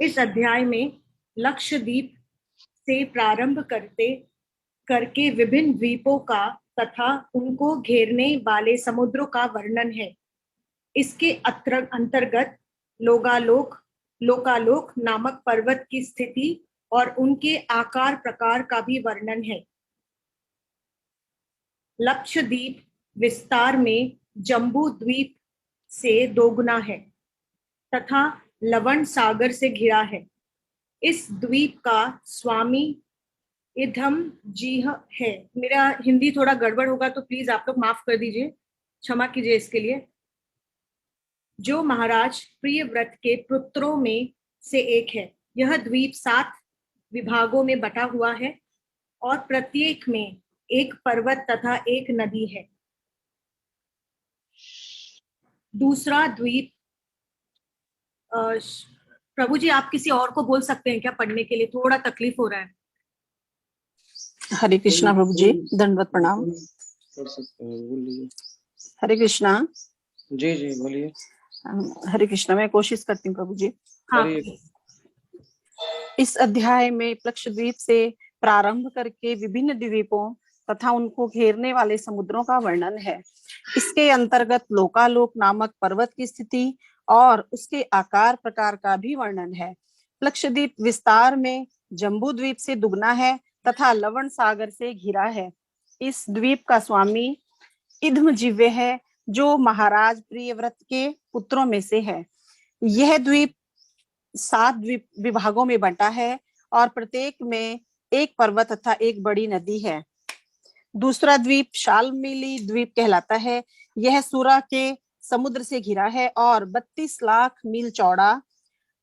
इस अध्याय में लक्षद्वीप से प्रारंभ करके विभिन्न द्वीपों का तथा उनको घेरने वाले समुद्रों का वर्णन है। इसके अंतर्गत लोकालोक नामक पर्वत की स्थिति और उनके आकार प्रकार का भी वर्णन है। लक्षद्वीप विस्तार में जम्बू द्वीप से दोगुना है तथा लवण सागर से घिरा है। इस द्वीप का स्वामी इधम जी है। मेरा हिंदी थोड़ा गड़बड़ होगा तो प्लीज आप लोग माफ कर दीजिए, क्षमा कीजिए इसके लिए। जो महाराज प्रियव्रत के पुत्रों में से एक है। यह द्वीप 7 विभागों में बटा हुआ है और प्रत्येक में एक पर्वत तथा एक नदी है। दूसरा द्वीप, प्रभु जी आप किसी और को बोल सकते हैं क्या पढ़ने के लिए? थोड़ा तकलीफ हो रहा है। हरे कृष्णा प्रभु जी, दंडवत प्रणाम। हरे कृष्णा। जी जी बोलिए। हरे कृष्णा, मैं कोशिश करती हूँ प्रभु जी। हाँ। इस अध्याय में लक्षद्वीप से प्रारंभ करके विभिन्न द्वीपों तथा उनको घेरने वाले समुद्रों का वर्णन है। इसके अंतर्गत लोकालोक नामक पर्वत की स्थिति और उसके आकार प्रकार का भी वर्णन है। लक्षद्वीप विस्तार में जम्बू द्वीप से दुगना है तथा लवण सागर से घिरा है। इस द्वीप का स्वामी इधमजिह्वे है, जो महाराज प्रियव्रत के पुत्रों में से है। यह द्वीप 7 द्वीप विभागों में बंटा है और प्रत्येक में एक पर्वत तथा एक बड़ी नदी है। दूसरा द्वीप शालमली द्वीप कहलाता है। यह सूरा के समुद्र से घिरा है और 32 लाख मील चौड़ा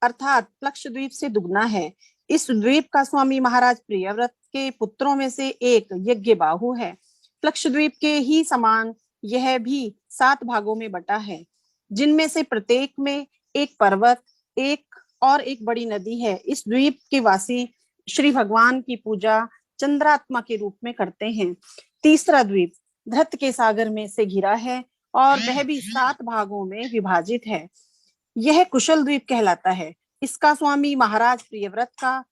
अर्थात लक्षद्वीप से दुगना है। इस द्वीप का स्वामी महाराज प्रियव्रत के पुत्रों में से एक यज्ञबाहु है। लक्षद्वीप के ही समान यह भी 7 भागों में बटा है, जिनमें से प्रत्येक में एक पर्वत और एक बड़ी नदी है। इस द्वीप के वासी श्री भगवान की पूजा चंद्रात्मा के रूप में करते हैं। तीसरा द्वीप धृत के सागर में से घिरा है और वह भी 7 भागों में विभाजित है। यह कुशल द्वीप कहलाता है। इसका स्वामी महाराज प्रियव्रत का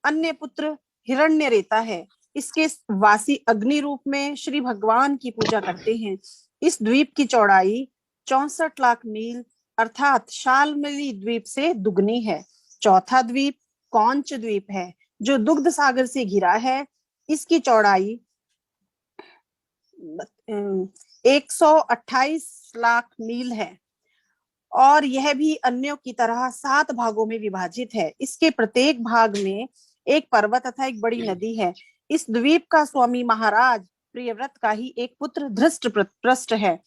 अन्य पुत्र हिरण्यरेता है। इसके वासी अग्नि रूप में श्री भगवान की पूजा करते हैं। इस द्वीप की चौड़ाई 64 लाख मील अर्थात शालमली द्वीप से दुगनी है। चौथा द्वीप कौंच द्वीप है, जो दुग्ध सागर से घिरा है। इसकी चौड़ाई 128 लाख मील है और यह भी अन्यों की तरह 7 भागों में विभाजित है। इसके प्रत्येक भाग में एक पर्वत तथा एक बड़ी नदी है। इस द्वीप का स्वामी महाराज प्रियव्रत का ही एक पुत्र धृष्टप्रष्ट है।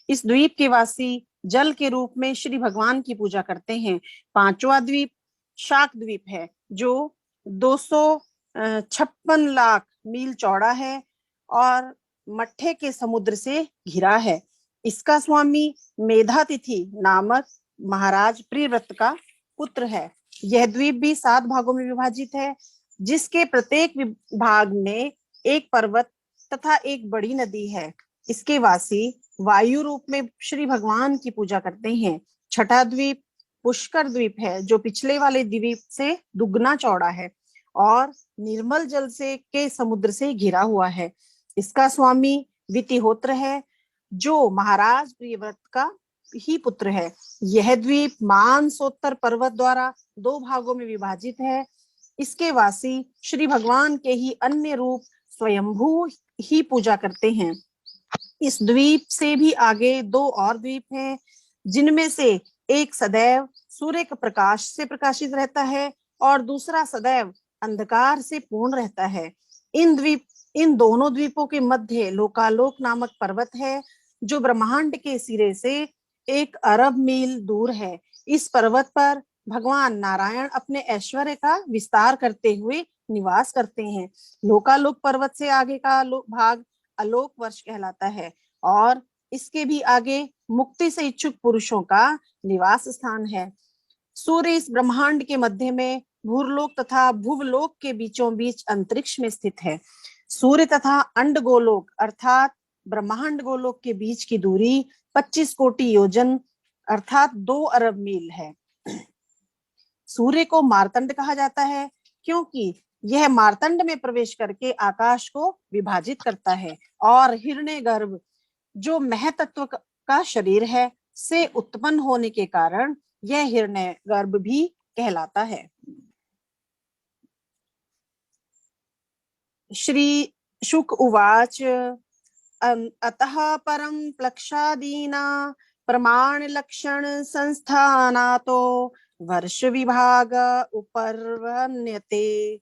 इस द्वीप के वासी जल के रूप में श्री भगवान की पूजा करते हैं। पांचवा द्वीप शाक द्वीप है, जो 256 लाख मील चौड़ा है और मट्ठे के समुद्र से घिरा है। इसका स्वामी मेधातिथि नामक महाराज प्रियव्रत का पुत्र है। यह द्वीप भी 7 भागों में विभाजित है, जिसके प्रत्येक भाग में एक पर्वत तथा एक बड़ी नदी है। इसके वासी वायु रूप में श्री भगवान की पूजा करते हैं। छठा द्वीप पुष्कर द्वीप है, जो पिछले वाले द्वीप से दुगना चौड़ा है और निर्मल जल से के समुद्र से घिरा हुआ है। इसका स्वामी वितिहोत्र है, जो महाराज प्रियव्रत का ही पुत्र है। यह द्वीप मानसोत्तर पर्वत द्वारा 2 भागों में विभाजित है। इसके वासी श्री भगवान के ही अन्य रूप स्वयंभू ही पूजा करते हैं। इस द्वीप से भी आगे 2 और द्वीप हैं, जिनमें से एक सदैव सूर्य के प्रकाश से प्रकाशित रहता है और दूसरा सदैव अंधकार से पूर्ण रहता है। इन दोनों द्वीपों के मध्य लोकालोक नामक पर्वत है, जो ब्रह्मांड के सिरे से 1 अरब मील दूर है। इस पर्वत पर भगवान नारायण अपने ऐश्वर्य का विस्तार करते हुए निवास करते हैं। लोकालोक पर्वत से आगे का भाग आलोक वर्ष कहलाता है और इसके भी आगे मुक्ति से इच्छुक पुरुषों का निवास स्थान है। सूर्य इस ब्रह्मांड के मध्य में भूरलोक तथा भुवलोक के बीचों बीच अंतरिक्ष में स्थित है। सूर्य तथा अंड गोलोक अर्थात ब्रह्मांड गोलोक के बीच की दूरी 25 कोटि योजन अर्थात 2 अरब मील है। सूर्य को मार्तंड कहा जाता है क्योंकि यह मार्तंड में प्रवेश करके आकाश को विभाजित करता है, और हिरण्यगर्भ जो महतत्व का शरीर है से उत्पन्न होने के कारण यह हिरण्यगर्भ भी कहलाता है। श्री शुक उवाच अतः परं प्लक्षादीना प्रमाण लक्षण संस्थानातो वर्ष विभाग उपवर्ण्यते।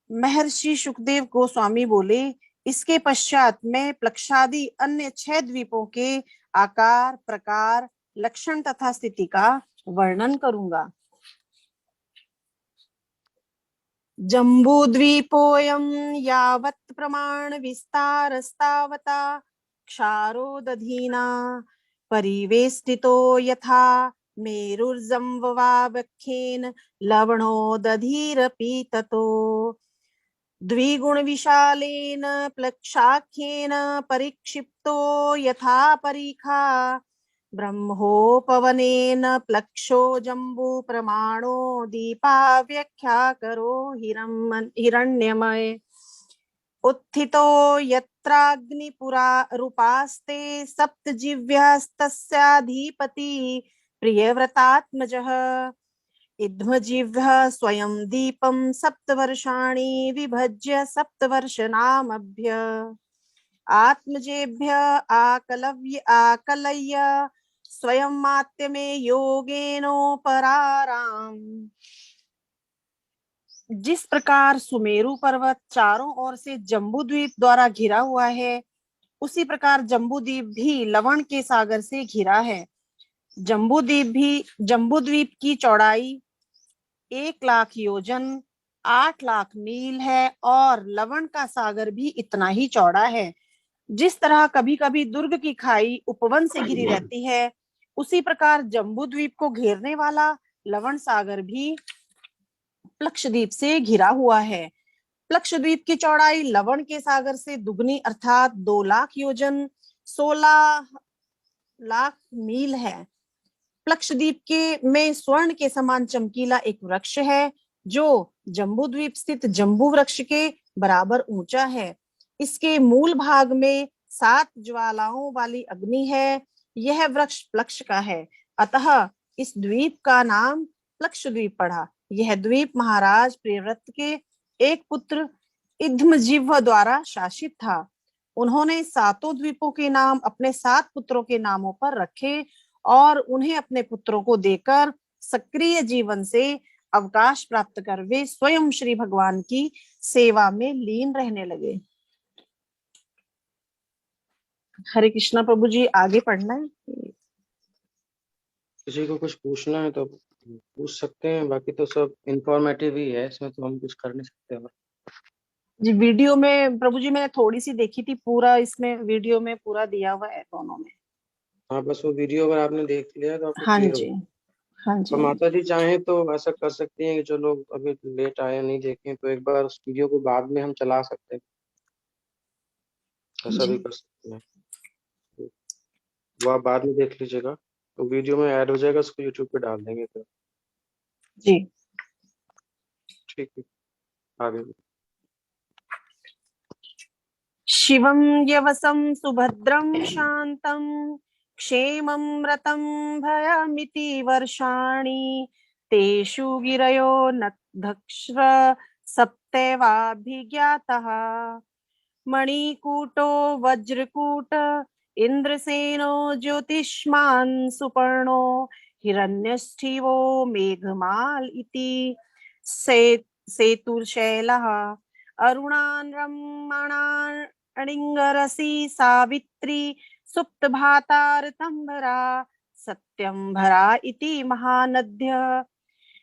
महर्षि शुकदेव गोस्वामी बोले, इसके पश्चात मैं प्लक्षादि अन्य 6 द्वीपों के आकार, प्रकार, लक्षण तथा स्थिति का वर्णन करूंगा। जम्बूद्वीपोऽयं यावत् प्रमाण विस्तारस्तावता क्षारो दधीना परिवेष्टितो यथा मेरुर्जम्बवावख्येन लवणो दधिरपि ततो द्विगुण विशालेन प्लक्षाख्येन परिक्षिप्तो यथा परीखा ब्रह्मोपवनेन प्लक्षो जम्बू प्रमाणो दीपा व्याख्या करो हिरण्यमय उत्थितो यत्राग्निपुरा रूपास्ते सप्तजिह्वस्तस्याधिपति प्रियव्रतात्मजः इद्मजिह्वः स्वयं दीपं सप्तवर्षाणि विभज्य सप्तवर्षनामभ्य आत्मजेभ्य आकलय्य स्वयं मात्यमे योगेनोपराराम। जिस प्रकार सुमेरु पर्वत चारों ओर से जम्बूद्वीप द्वारा घिरा हुआ है, उसी प्रकार जम्बूद्वीप भी लवण के सागर से घिरा है। जम्बूद्वीप की चौड़ाई 1,00,000 योजन 8,00,000 मील है और लवण का सागर भी इतना ही चौड़ा है। जिस तरह कभी कभी दुर्ग की खाई उपवन से घिरी रहती है, उसी प्रकार जम्बूद्वीप को घेरने वाला लवण सागर भी प्लक्षद्वीप से घिरा हुआ है। प्लक्षद्वीप की चौड़ाई लवण के सागर से दुगनी अर्थात 2,00,000 योजन 16,00,000 मील है। प्लक्षद्वीप के में स्वर्ण के समान चमकीला एक वृक्ष है जो जम्बूद्वीप स्थित जम्बू वृक्ष के बराबर ऊंचा है। इसके मूल भाग में 7 ज्वालाओं वाली अग्नि है। यह वृक्ष प्लक्ष का है, अतः इस द्वीप का नाम प्लक्षद्वीप पड़ा। यह द्वीप महाराज प्रियव्रत के एक पुत्र इद्मजिह्व द्वारा शासित था। उन्होंने 7 द्वीपों के नाम अपने 7 पुत्रों के नामों पर रखे और उन्हें अपने पुत्रों को देकर सक्रिय जीवन से अवकाश प्राप्त कर वे स्वयं श्री भगवान की सेवा में लीन रहने लगे। हरे कृष्णा प्रभु जी, आगे पढ़ना है। किसी को कुछ पूछना है तो पूछ सकते हैं, बाकी तो सब इंफॉर्मेटिव ही है, इसमें तो हम कुछ कर नहीं सकते। और जी, वीडियो में प्रभु जी मैंने थोड़ी सी देखी थी, पूरा इसमें वीडियो में पूरा दिया हुआ है दोनों में। हाँ, बस वो वीडियो अगर आपने देख लिया तो आपको हाँ क्लियर जी, हो। हाँ जी, तो माता जी चाहें तो ऐसा कर सकती हैं कि जो लोग अभी लेट आए नहीं देखें तो एक बार उस वीडियो को बाद में हम चला सकते हैं, ऐसा जी, भी कर सकते हैं। वो आप बाद में देख लीजिएगा, तो वीडियो में ऐड हो जाएगा, उसको यूट्यूब पे डाल देंगे फिर। जी। ठीक है, आगे। शिवं यवसं सुभद्रं शान्तं क्षेमं रतं भयमिति वर्षाणि तेषु गिरयो नक्षत्र सप्तैवाभिज्ञातः मणिकूटो वज्रकूट इन्द्रसेनो ज्योतिष्मान् सुपर्णो हिरण्यष्ठिवो मेघमाल इति सेतुर्शैलः अरुणान् रम्माणाणिङ्गरसी सावित्री सुप्तभातारतम्भरा सत्यम्भरा इति महानद्य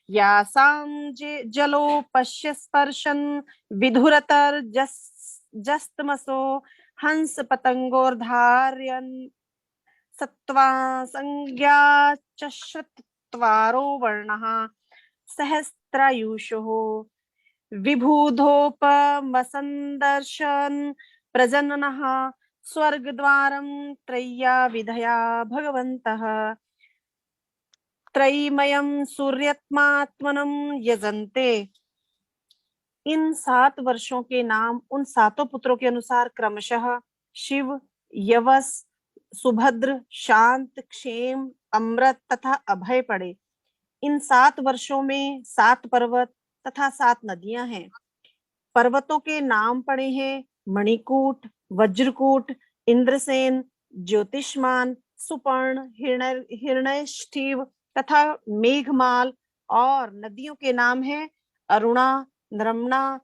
यासां जलोपश्य स्पर्शन् विधुरतर्जस्तमसो हंस पतंगोर्धार्यन् सत्वा संज्ञा चत्वारो वर्णः सहस्रायुषो विबुधोपमसन्दर्शन प्रजननः स्वर्गद्वारं त्रय्या विधया भगवन्तः त्रयीमयं सूर्यात्मात्मनं यजन्ते। इन 7 वर्षों के नाम उन 7 पुत्रों के अनुसार क्रमशः शिव, यवस, सुभद्र, शांत, क्षेम, अमृत तथा अभय पड़े। इन 7 वर्षों में 7 पर्वत तथा 7 नदियां हैं। पर्वतों के नाम पड़े हैं मणिकूट, वज्रकूट, इंद्रसेन, ज्योतिष्मान, सुपर्ण, हिरण्यष्ठिव तथा मेघमाल। और नदियों के नाम हैं अरुणा, नर्मदा,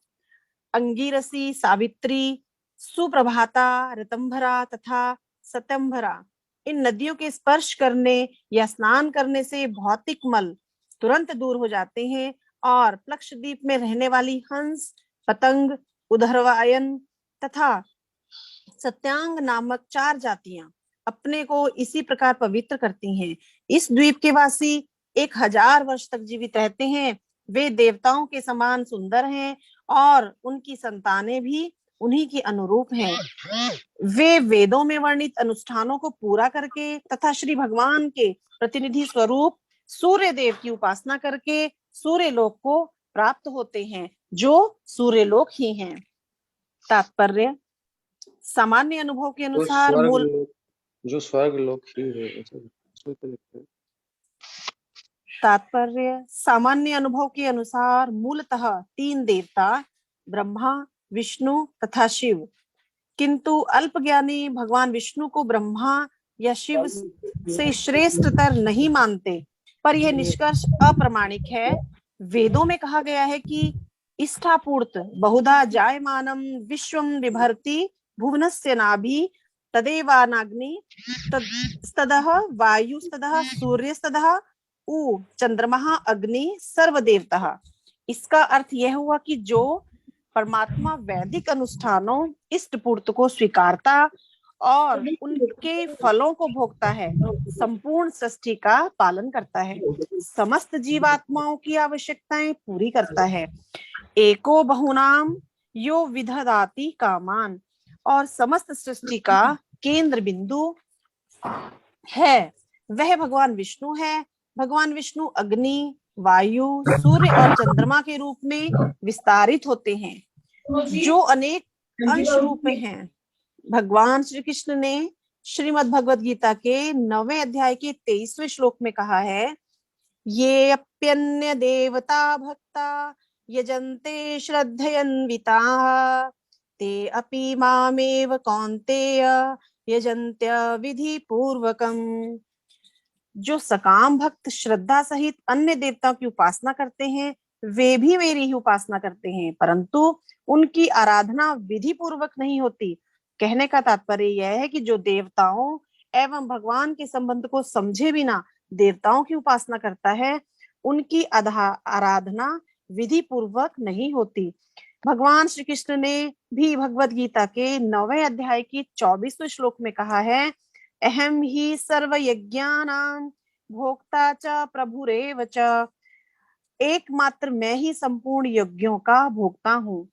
अंगीरसी, सावित्री, सुप्रभाता, ऋतंभरा तथा सत्यंभरा। इन नदियों के स्पर्श करने या स्नान करने से भौतिक मल तुरंत दूर हो जाते हैं और प्लक्षद्वीप में रहने वाली हंस, पतंग, उदरवायन तथा सत्यांग नामक 4 जातियां अपने को इसी प्रकार पवित्र करती हैं। इस द्वीप के वासी 1000 वर्ष तक जीवित रहते हैं। वे देवताओं के समान सुंदर हैं और उनकी संतानें भी उन्हीं की अनुरूप हैं। वे वेदों में वर्णित अनुष्ठानों को पूरा करके तथा श्री भगवान के प्रतिनिधि स्वरूप सूर्य देव की उपासना करके सूर्य लोक को प्राप्त होते हैं, जो सूर्य लोक ही हैं। तात्पर्य, सामान्य अनुभव के अनुसार मूल जो स्वर्ग लोक ही है, इसमें तो लिखते हैं। तात्पर्य, सामान्य अनुभव के अनुसार मूलतः 3 देवता ब्रह्मा, विष्णु तथा शिव, किंतु अल्पज्ञानी भगवान विष्णु को ब्रह्मा या शिव से श्रेष्ठतर नहीं मानते, पर यह निष्कर्ष अप्रामाणिक है। वेदों में कहा गया है कि इष्टापूर्त बहुधा जायमानम विश्वम बिभर्ति भुवनस्य नाभि तदेवानाग्नि तदः वायुस्तदः सूर्यस्तदः उ चंद्रमा अग्नि सर्वदेवतः। इसका अर्थ यह हुआ कि जो परमात्मा वैदिक अनुष्ठानों इष्टपूर्त को स्वीकारता और उनके फलों को भोगता है, संपूर्ण सृष्टि का पालन करता है, समस्त जीवात्माओं की आवश्यकताएं पूरी करता है, एको बहुनाम यो विदधाति कामान, और समस्त सृष्टि का केंद्र बिंदु है, वह भगवान विष्णु है। भगवान विष्णु अग्नि, वायु, सूर्य और चंद्रमा के रूप में विस्तारित होते हैं, जो अनेक अंश रूप में हैं। भगवान श्री कृष्ण ने श्रीमद् भगवद गीता के 9वें अध्याय के 23वें श्लोक में कहा है, ये अप्यन्य देवता भक्ता यजन्ते श्रद्धयन्विताः ते अपि मामेव कौन्तेय यजन्त्य विधि पूर्वकम। जो सकाम भक्त श्रद्धा सहित अन्य देवताओं की उपासना करते हैं, वे भी मेरी ही उपासना करते हैं, परंतु उनकी आराधना विधि पूर्वक नहीं होती। कहने का तात्पर्य यह है कि जो देवताओं एवं भगवान के संबंध को समझे बिना देवताओं की उपासना करता है, उनकी आराधना विधि पूर्वक नहीं होती। भगवान श्री कृष्ण ने भी भगवद गीता के 9वें अध्याय की 24वें श्लोक में कहा है, अहम ही सर्व यज्ञानां भोक्ता च प्रभुरेव च, एकमात्र मैं ही संपूर्ण यज्ञों का भोक्ता हूँ।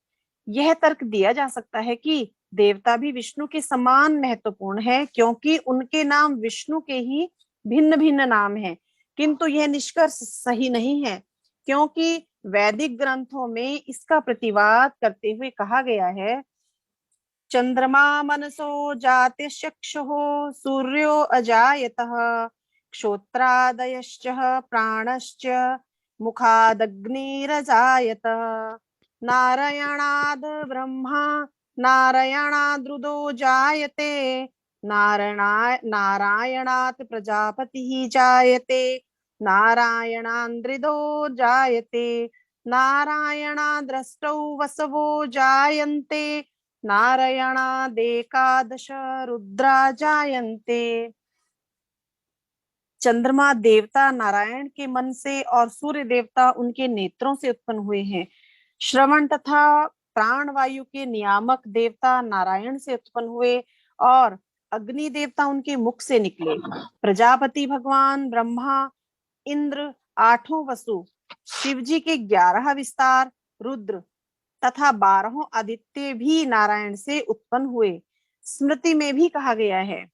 यह तर्क दिया जा सकता है कि देवता भी विष्णु के समान महत्वपूर्ण है, क्योंकि उनके नाम विष्णु के ही भिन्न भिन्न नाम हैं, किंतु यह निष्कर्ष सही नहीं है, क्योंकि वैदिक ग्रंथों में इसका प्रतिवाद करते हुए कहा गया है, चंद्रमा मनसो जातिश्चक्षुः सूर्यो अजायतः क्षोत्रादयश्च प्राणश्च मुखादग्निरजायत नारायणाद् ब्रह्मा नारायणाद्रुदो जायते नारायणात् प्रजापतिः जायते नारायणान्द्रिदो जायते नारायणाद्रष्टौ वसवो जायन्ते नारायणादेकादश रुद्रा जायन्ते। चंद्रमा देवता नारायण के मन से और सूर्य देवता उनके नेत्रों से उत्पन्न हुए हैं। श्रवण तथा प्राण वायु के नियामक देवता नारायण से उत्पन्न हुए और अग्नि देवता उनके मुख से निकले। प्रजापति भगवान ब्रह्मा, इंद्र, 8 वसु, शिवजी के 11 विस्तार, रुद्र तथा 12 आदित्य भी नारायण से उत्पन्न हुए। स्मृति में भी कहा गया है,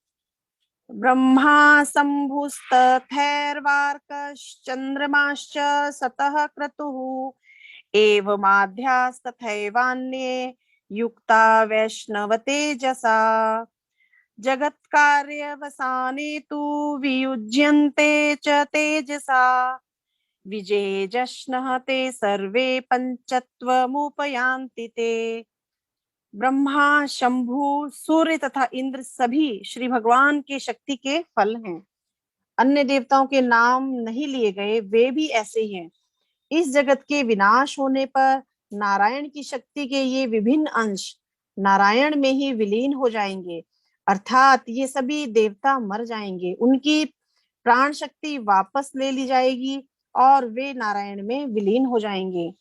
ब्रह्मा शम्भुस्तथैर्वार्कश्चन्द्रमाश्च सतः क्रतुः एवमाध्यास्तथैवान्ये युक्ता वैष्णव तेजसा जगत्कार्यवसाने तु वियुज्यन्ते च तेजसा विजेजश्नः ते सर्वे पंचत्वमुपयान्ति ते। ब्रह्मा, शंभु, सूर्य तथा इंद्र सभी श्री भगवान के शक्ति के फल हैं। अन्य देवताओं के नाम नहीं लिए गए, वे भी ऐसे ही हैं। इस जगत के विनाश होने पर नारायण की शक्ति के ये विभिन्न अंश नारायण में ही विलीन हो जाएंगे, अर्थात ये सभी देवता मर जाएंगे, उनकी प्राण शक्ति वापस ले ली जाएगी और वे नारायण में विलीन हो जाएंगे।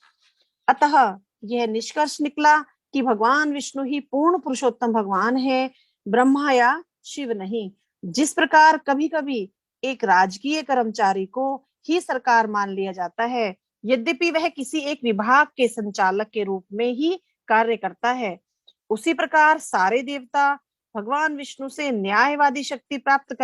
अतः यह निष्कर्ष निकला कि भगवान विष्णु ही पूर्ण पुरुषोत्तम भगवान है, ब्रह्मा या शिव नहीं। जिस प्रकार कभी कभी एक राजकीय कर्मचारी को ही सरकार मान लिया जाता है, यद्यपि वह किसी एक विभाग के संचालक के रूप में ही कार्य करता है, उसी प्रकार सारे देवता भगवान विष्णु से न्यायवादी शक्ति प्राप्त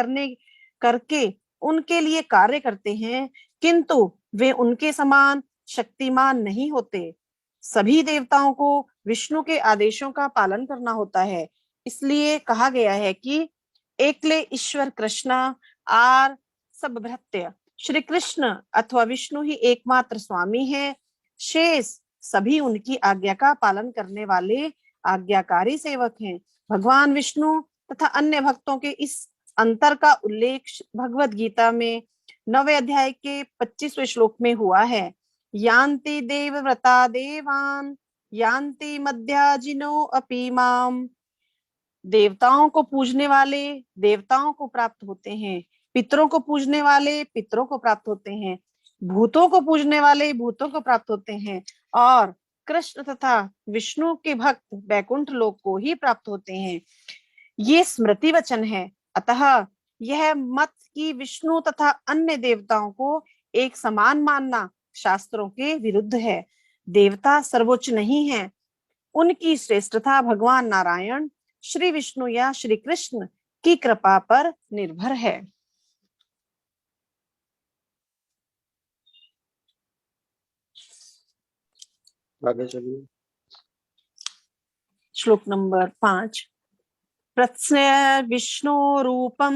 करके उनके लिए कार्य करते हैं, किंतु वे उनके समान शक्तिमान नहीं होते। सभी देवताओं को विष्णु के आदेशों का पालन करना होता है। इसलिए कहा गया है कि एकले ईश्वर कृष्ण आर सब भृत्य। श्री कृष्ण अथवा विष्णु ही एकमात्र स्वामी है, शेष सभी उनकी आज्ञा का पालन करने वाले आज्ञाकारी सेवक हैं। भगवान विष्णु तथा अन्य भक्तों के इस अंतर का उल्लेख भगवत गीता में 9वें अध्याय के 25वें श्लोक में हुआ है। यान्ति देवव्रता देवान् यान्ति मध्याजिनो अपि माम। देवताओं को पूजने वाले देवताओं को प्राप्त होते हैं, पितरों को पूजने वाले पितरों को प्राप्त होते हैं, भूतों को पूजने वाले भूतों को प्राप्त होते हैं, और कृष्ण तथा विष्णु के भक्त वैकुंठ लोक को ही प्राप्त होते हैं। ये स्मृति वचन है। अतः यह मत कि विष्णु तथा अन्य देवताओं को एक समान मानना शास्त्रों के विरुद्ध है। देवता सर्वोच्च नहीं है, उनकी श्रेष्ठता भगवान नारायण, श्री विष्णु या श्री कृष्ण की कृपा पर निर्भर है। आगे चलिए। श्लोक नंबर 5। प्रत्स्य विष्णु रूपम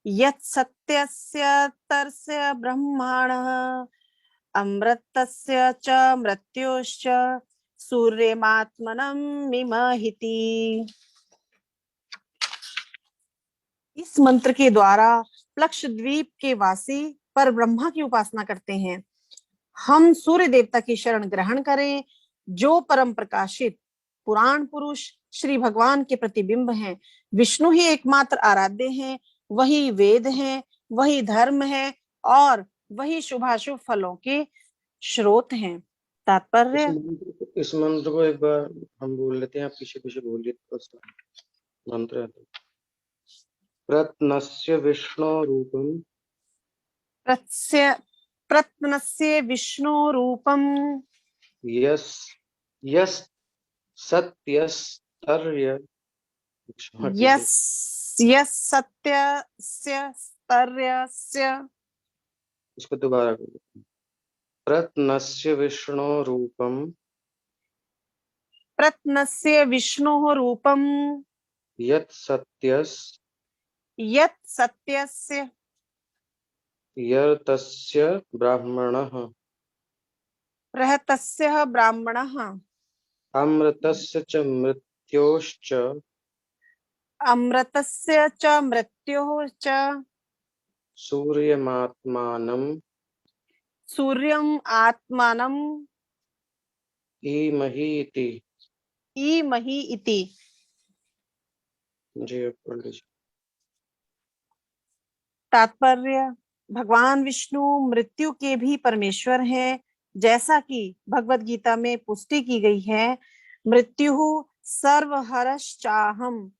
यत् सत्यस्य तस्य ब्रह्माणः अमृतस्य च मृत्योश्च सूर्यमात्मनं मिमहिति। इस मंत्र के द्वारा प्लक्ष द्वीप के वासी पर ब्रह्मा की उपासना करते हैं। हम सूर्य देवता की शरण ग्रहण करें, जो परम प्रकाशित पुराण पुरुष श्री भगवान के प्रतिबिंब हैं। विष्णु ही एकमात्र आराध्य हैं, वही वेद हैं, वही धर्म है और वही शुभाशुभ फलों के स्रोत हैं। तात्पर्य, इस मंत्र को एक बार हम बोल लेते हैं, आप पीछे पीछे बोलिए। तो मंत्र है प्रत्नस्य विष्णु रूपम प्रत्नस्य विष्णु रूपम यस यस सत्यस्तर्य यस सत्यस्य स्तर्यस्य। इसको दोबारा करो। प्रत्नस्य विष्णु रूपम प्रत्नस्य विष्णु रूपम यत् सत्यस्य यर्तस्य ब्राह्मणः रहतस्य ब्राह्मणः अमृतस्य च मृत्योश्च अमृतस्य च मृत्योः च सूर्यमात्मानं सूर्यम् आत्मानं ईमहि इति। जी पढ़ लीजिए। तात्पर्य, भगवान विष्णु मृत्यु के भी परमेश्वर हैं, जैसा कि भगवत गीता में पुष्टि की गई है। मृत्यु सर्वहरश्चाहम।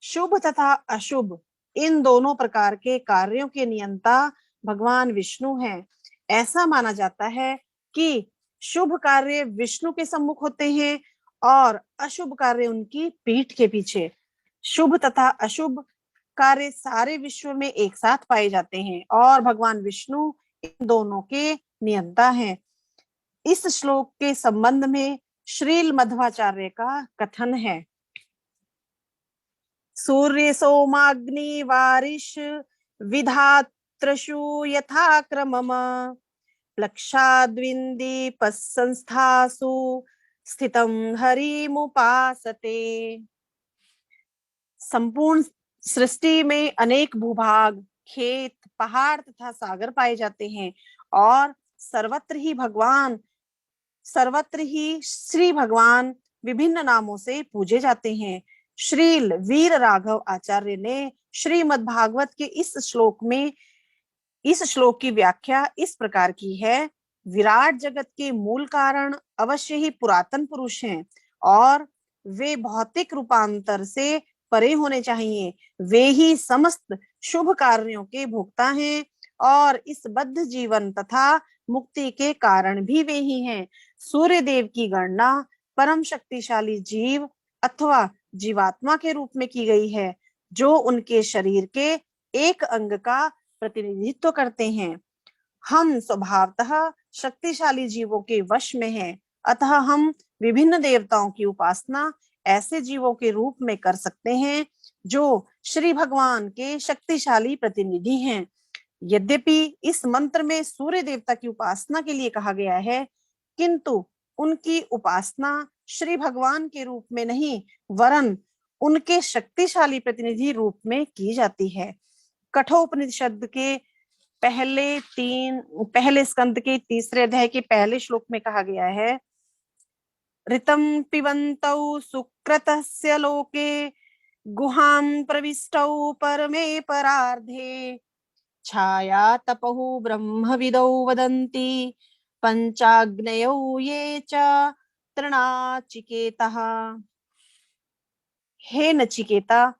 शुभ तथा अशुभ इन दोनों प्रकार के कार्यों के नियंता भगवान विष्णु हैं। ऐसा माना जाता है कि शुभ कार्य विष्णु के सम्मुख होते हैं और अशुभ कार्य उनकी पीठ के पीछे। शुभ तथा अशुभ कार्य सारे विश्व में एक साथ पाए जाते हैं और भगवान विष्णु इन दोनों के नियंता हैं। इस श्लोक के संबंध में श्रील मध्वाचार्य का कथन है, सूर्य सोमाग्नि वारिश विधातृषु यथा क्रमम प्लक्षाद्विन्दीप संस्थासु स्थितम हरिमुपासते। संपूर्ण सृष्टि में अनेक भूभाग, खेत, पहाड़ तथा सागर पाए जाते हैं और सर्वत्र ही श्री भगवान विभिन्न नामों से पूजे जाते हैं। श्रील वीर राघव आचार्य ने श्रीमद् भागवत के इस श्लोक की व्याख्या इस प्रकार की है, विराट जगत के मूल कारण अवश्य ही पुरातन पुरुष हैं और वे भौतिक रूपांतर से परे होने चाहिए। वे ही समस्त शुभ कार्यों के भोक्ता हैं और इस बद्ध जीवन तथा मुक्ति के कारण भी वे ही हैं। सूर्य देव की गणना परम शक्तिशाली जीव अथवा जीवात्मा के रूप में की गई है, जो उनके शरीर के एक अंग का प्रतिनिधित्व करते हैं। हम स्वभावतः शक्तिशाली जीवों के वश में हैं, अतः हम विभिन्न देवताओं की उपासना ऐसे जीवों के रूप में कर सकते हैं जो श्री भगवान के शक्तिशाली प्रतिनिधि हैं। यद्यपि इस मंत्र में सूर्य देवता की उपासना के लिए कहा गया है, किंतु उनकी उपासना श्री भगवान के रूप में नहीं वरन उनके शक्तिशाली प्रतिनिधि रूप में की जाती है। कठोपनिषद के पहले स्कंद के 3 अध्याय के पहले श्लोक में कहा गया है, ऋतं पिबन्तौ सुकृतस्य लोके गुहां प्रविष्टौ परमे परार्धे छाया तपहु ब्रह्मविदौ वदन्ति पंचाग्नयौ ये च तृणाचिकेतः। हे नचिकेता,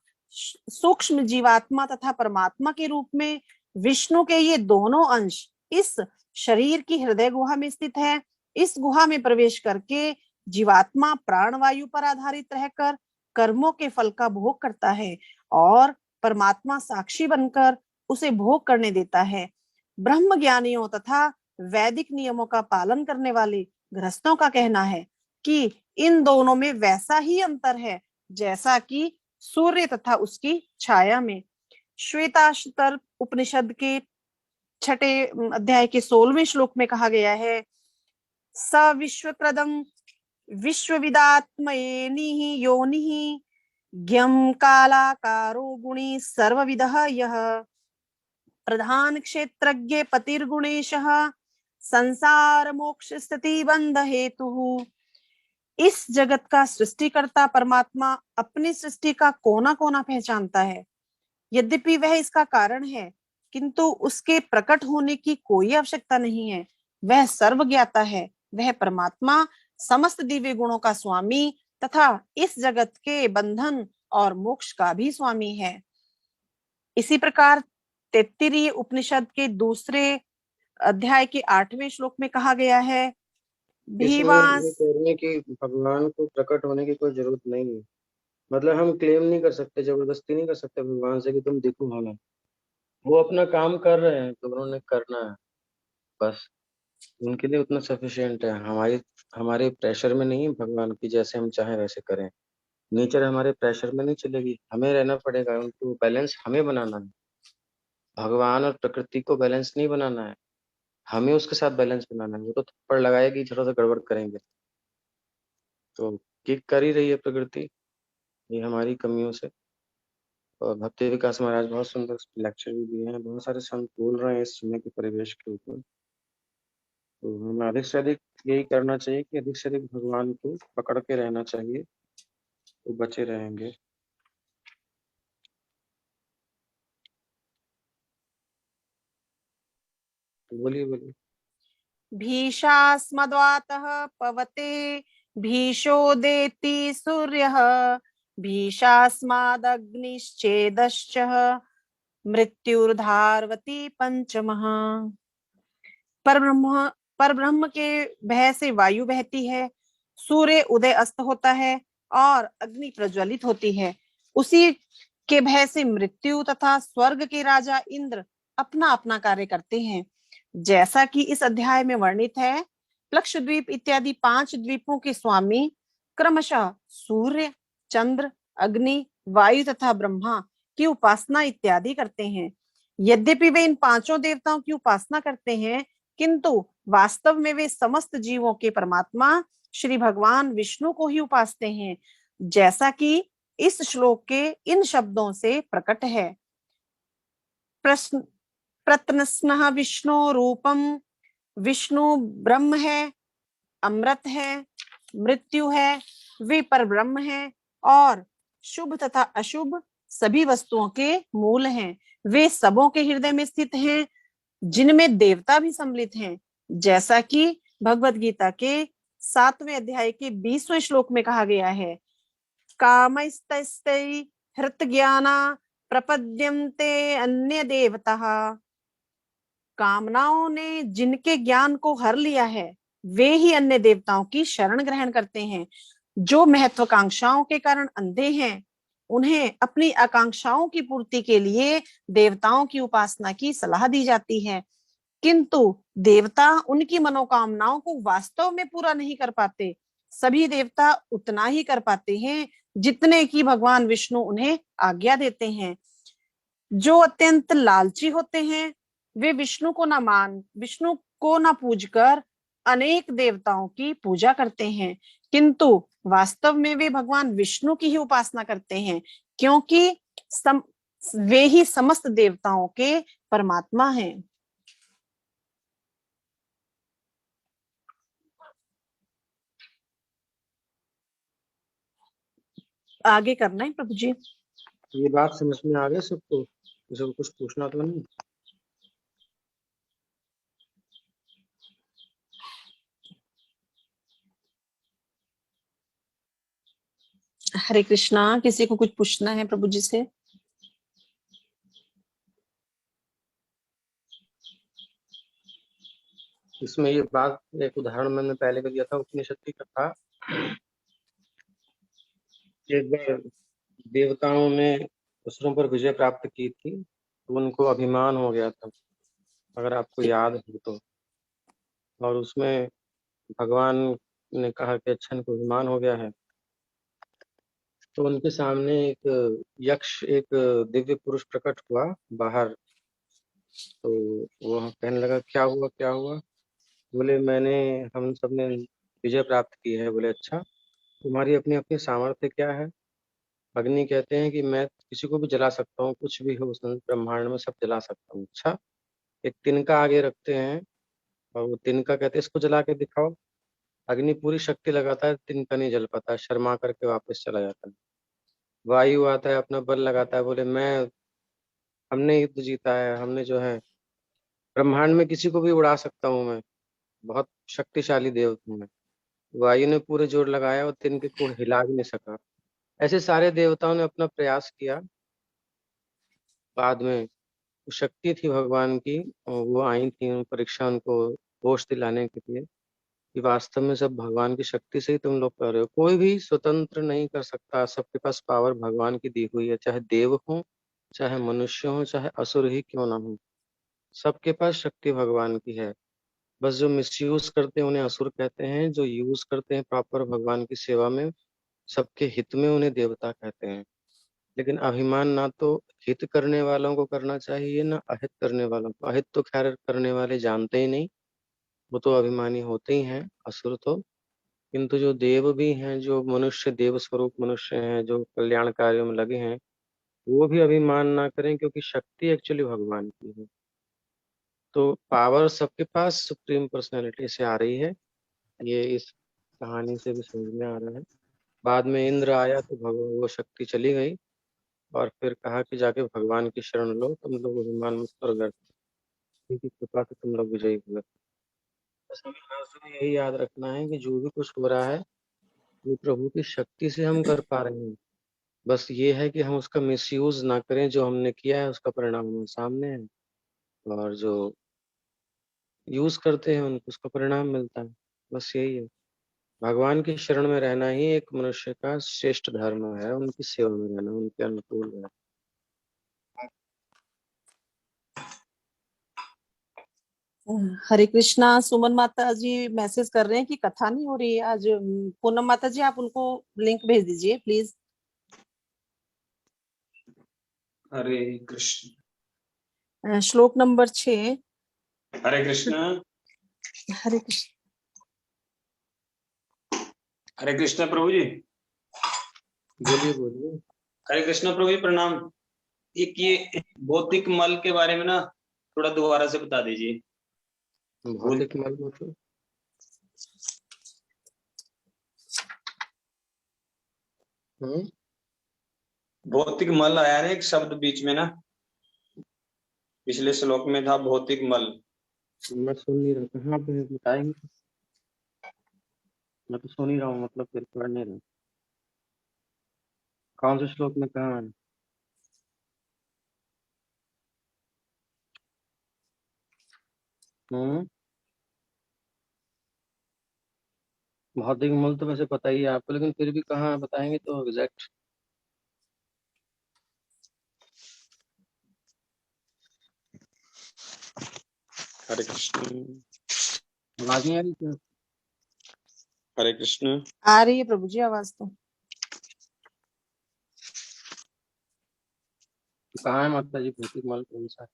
सूक्ष्म जीवात्मा तथा परमात्मा के रूप में विष्णु के ये दोनों अंश इस शरीर की हृदय गुहा में स्थित है। इस गुहा में प्रवेश करके जीवात्मा प्राणवायु पर आधारित रहकर कर्मों के फल का भोग करता है और परमात्मा साक्षी बनकर उसे भोग करने देता है। ब्रह्म ज्ञानियों तथा वैदिक नियमों का पालन करने वाले गृहस्थों का कहना है कि इन दोनों में वैसा ही अंतर है जैसा कि सूर्य तथा उसकी छाया में। श्वेताश्वतर उपनिषद के 6 अध्याय के 16वें श्लोक में कहा गया है, स विश्वप्रदम विश्वविदात्मयेनिः योनिः ज्ञं कालाकारो गुणी सर्वविदः यः प्रधान क्षेत्रज्ञ पतिर्गुणेशः संसार मोक्ष स्थिति बंध हेतु। इस जगत का सृष्टिकर्ता परमात्मा अपनी सृष्टि का कोना कोना पहचानता है। यद्यपि वह इसका कारण है, किंतु उसके प्रकट होने की कोई आवश्यकता नहीं है। वह सर्वज्ञाता है। वह परमात्मा समस्त दिव्य गुणों का स्वामी तथा इस जगत के बंधन और मोक्ष का भी स्वामी है। इसी प्रकार तैत्तिरीय उपनिषद के 2 अध्याय के 8वें श्लोक में कहा गया है, इसमें ये कह रहे हैं कि भगवान को प्रकट होने की कोई जरूरत नहीं है। मतलब हम क्लेम नहीं कर सकते, जबरदस्ती नहीं कर सकते भगवान से कि तुम देखो हमें। वो अपना काम कर रहे हैं तो उन्होंने करना है, बस उनके लिए उतना सफिशिएंट है। हमारे प्रेशर में नहीं, भगवान की जैसे हम चाहें वैसे करें। नेचर हमारे प्रेशर में नहीं चलेगी, हमें रहना पड़ेगा। उनको बैलेंस हमें बनाना है। भगवान और प्रकृति को बैलेंस नहीं बनाना है, हमें उसके साथ बैलेंस बनाना है। वो तो थप्पड़ लगाएगी, थोड़ा सा गड़बड़ करेंगे तो किक कर ही रही है प्रकृति, ये हमारी कमियों से। और भक्ति विकास महाराज बहुत सुंदर लेक्चर भी दिए हैं, बहुत सारे संत बोल रहे हैं इस समय के परिवेश के ऊपर। तो हमें अधिक से अधिक यही करना चाहिए कि अधिक से अधिक भगवान को पकड़ के रहना चाहिए, तो बचे रहेंगे। बोलिए बोलिए। भीषास्मद्वातः पवते भीषोदेति सूर्यः भीषास्मादग्निश्चेदश्च मृत्युर्धारवति पंचमः। परब्रह्म के भय से वायु बहती है, सूर्य उदय अस्त होता है और अग्नि प्रज्वलित होती है। उसी के भय से मृत्यु तथा स्वर्ग के राजा इंद्र अपना अपना कार्य करते हैं। जैसा कि इस अध्याय में वर्णित है, लक्षद्वीप इत्यादि 5 द्वीपों के स्वामी क्रमशः सूर्य, चंद्र, अग्नि, वायु तथा ब्रह्मा की उपासना इत्यादि करते हैं। यद्यपि वे इन 5 देवताओं की उपासना करते हैं, किंतु वास्तव में वे समस्त जीवों के परमात्मा श्री भगवान विष्णु को ही उपासते हैं, जैसा कि इस श्लोक के इन शब्दों से प्रकट है। प्रश्न प्रत्नस्नः विष्णु रूपम, विष्णु ब्रह्म है, अमृत है, मृत्यु है, वे पर ब्रह्म है और शुभ तथा अशुभ सभी वस्तुओं के मूल हैं। वे सबों के हृदय में स्थित हैं, जिनमें देवता भी सम्मिलित हैं, जैसा कि भगवत गीता के 7वें अध्याय के 20वें श्लोक में कहा गया है, कामैस्तैस्तै हृतज्ञाना प्रपद्यन्ते अन्य देवताः। कामनाओं ने जिनके ज्ञान को हर लिया है, वे ही अन्य देवताओं की शरण ग्रहण करते हैं। जो महत्वाकांक्षाओं के कारण अंधे हैं, उन्हें अपनी आकांक्षाओं की पूर्ति के लिए देवताओं की उपासना की सलाह दी जाती है, किंतु देवता उनकी मनोकामनाओं को वास्तव में पूरा नहीं कर पाते। सभी देवता उतना ही कर पाते हैं जितने की भगवान विष्णु उन्हें आज्ञा देते हैं। जो अत्यंत लालची होते हैं, वे विष्णु को न पूजकर अनेक देवताओं की पूजा करते हैं, किंतु वास्तव में वे भगवान विष्णु की ही उपासना करते हैं, क्योंकि वे ही समस्त देवताओं के परमात्मा हैं। आगे करना है प्रभु जी। ये बात समझ में आ गई सबको? किसी कुछ पूछना तो नहीं? हरे कृष्णा, किसी को कुछ पूछना है प्रभु जी से? इसमें ये बात, एक उदाहरण मैंने पहले भी दिया था उपनिषद की कथा। एक बार देवताओं ने असुरों पर विजय प्राप्त की थी, तो उनको अभिमान हो गया था, अगर आपको याद हो तो। और उसमें भगवान ने कहा कि अच्छा इनको अभिमान हो गया है, तो उनके सामने एक यक्ष, एक दिव्य पुरुष प्रकट हुआ बाहर। तो वह कहने लगा क्या हुआ क्या हुआ? बोले हम सब ने विजय प्राप्त की है। बोले अच्छा, तुम्हारी अपनी अपनी सामर्थ्य क्या है? अग्नि कहते हैं कि मैं किसी को भी जला सकता हूँ, कुछ भी हो उस ब्रह्मांड में सब जला सकता हूँ। अच्छा, एक तिनका आगे रखते हैं और वो तिनका कहते हैं इसको जला के दिखाओ। अग्नि पूरी शक्ति लगाता है, तिनका नहीं जल पाता, शर्मा करके वापस चला जाता है। वायु आता है, अपना बल लगाता है, बोले हमने युद्ध जीता है, हमने जो है ब्रह्मांड में किसी को भी उड़ा सकता हूँ, मैं बहुत शक्तिशाली देव हूँ मैं। वायु ने पूरे जोर लगाया और तिनके को हिला भी नहीं सका। ऐसे सारे देवताओं ने अपना प्रयास किया। बाद में वो शक्ति थी भगवान की, और वो आई थी उन परीक्षा उनको होश दिलाने के लिए कि वास्तव में सब भगवान की शक्ति से ही तुम लोग कर रहे हो। कोई भी स्वतंत्र नहीं कर सकता, सबके पास पावर भगवान की दी हुई है, चाहे देव हो, चाहे मनुष्य हो, चाहे असुर ही क्यों ना हो, सबके पास शक्ति भगवान की है। बस जो मिसयूज करते हैं उन्हें असुर कहते हैं, जो यूज करते हैं प्रॉपर भगवान की सेवा में, सबके हित में, उन्हें देवता कहते हैं। लेकिन अभिमान ना तो हित करने वालों को करना चाहिए, ना अहित करने वालों को। अहित तो खैर करने वाले जानते ही नहीं, वो तो अभिमानी होते ही हैं असुर तो। किंतु जो देव भी हैं, जो मनुष्य, देव स्वरूप मनुष्य हैं, जो कल्याण कार्यों में लगे हैं, वो भी अभिमान ना करें, क्योंकि शक्ति एक्चुअली भगवान की है। तो पावर सबके पास सुप्रीम पर्सनैलिटी से आ रही है, ये इस कहानी से भी समझ में आ रहा है। बाद में इंद्र आया तो वो शक्ति चली गई, और फिर कहा कि जाके भगवान की शरण लो, तुम लोग अभिमान मुक्त और व्यर्थ, उनकी कृपा से तुम लोग विजयी हुए। बस हमें हर समय यही याद रखना है कि जो भी कुछ हो रहा है, वो प्रभु की शक्ति से हम कर पा रहे हैं। बस ये है कि हम उसका मिसयूज ना करें, जो हमने किया है उसका परिणाम हमारे सामने है, और जो यूज करते हैं उनको उसका परिणाम मिलता है। बस यही है। भगवान की शरण में रहना ही एक मनुष्य का श्रेष्ठ धर्म है, उनकी सेवा में रहना, उनके अनुकूल है। हरे कृष्णा। सुमन माता जी मैसेज कर रहे हैं कि कथा नहीं हो रही है आज। पूनम माता जी, आप उनको लिंक भेज दीजिए प्लीज। हरे कृष्ण। श्लोक नंबर 6। हरे कृष्ण। हरे कृष्ण। हरे कृष्ण प्रभु जी। बोलिए बोलिए। हरे कृष्ण प्रभु जी, प्रणाम। एक ये भौतिक मल के बारे में ना थोड़ा दोबारा से बता दीजिए। भौतिक मल मतलब भौतिक मल आया ना एक शब्द बीच में ना, पिछले श्लोक में था भौतिक मल। मैं सुन नहीं रहा, कहाँ पे बताएंगे? मैं तो सुन ही रहा हूँ, मतलब फिर पढ़ नहीं रहा। कौन से श्लोक में कहाँ है? भौतिक मूल तो वैसे पता ही है आपको, लेकिन फिर भी कहाँ बताएंगे तो एग्जैक्ट। हरे कृष्ण। आवाज नहीं आ रही क्या? हरे कृष्ण। आ रही है प्रभु जी आवाज तो। कहाँ है माता जी भौतिक मल कौन सा है?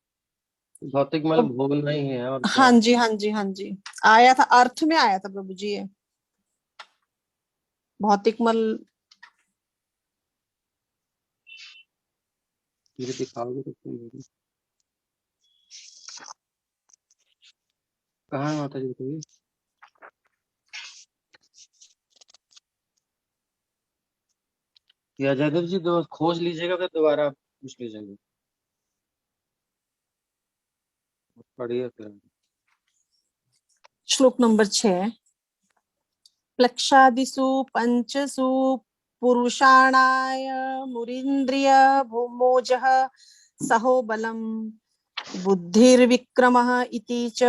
भौतिक मल भोगना ही है और क्या हाँ है? जी, हाँ जी, हाँ जी, आया था, अर्थ में आया था प्रभु जी ये भौतिक मल। मुझे दिखाओगे तो तुम बोलो। कहाँ है माता जी बताइए। या जयदेव जी तो खोज लीजिएगा, फिर दोबारा पूछ लीजिएगा। पढ़िए फिर। श्लोक नंबर 6। प्लक्षादिषु पंचसु पुरुषाणाय मुरीन्द्रिय मोजः सहो बलम् बुद्धिर्विक्रमः इति च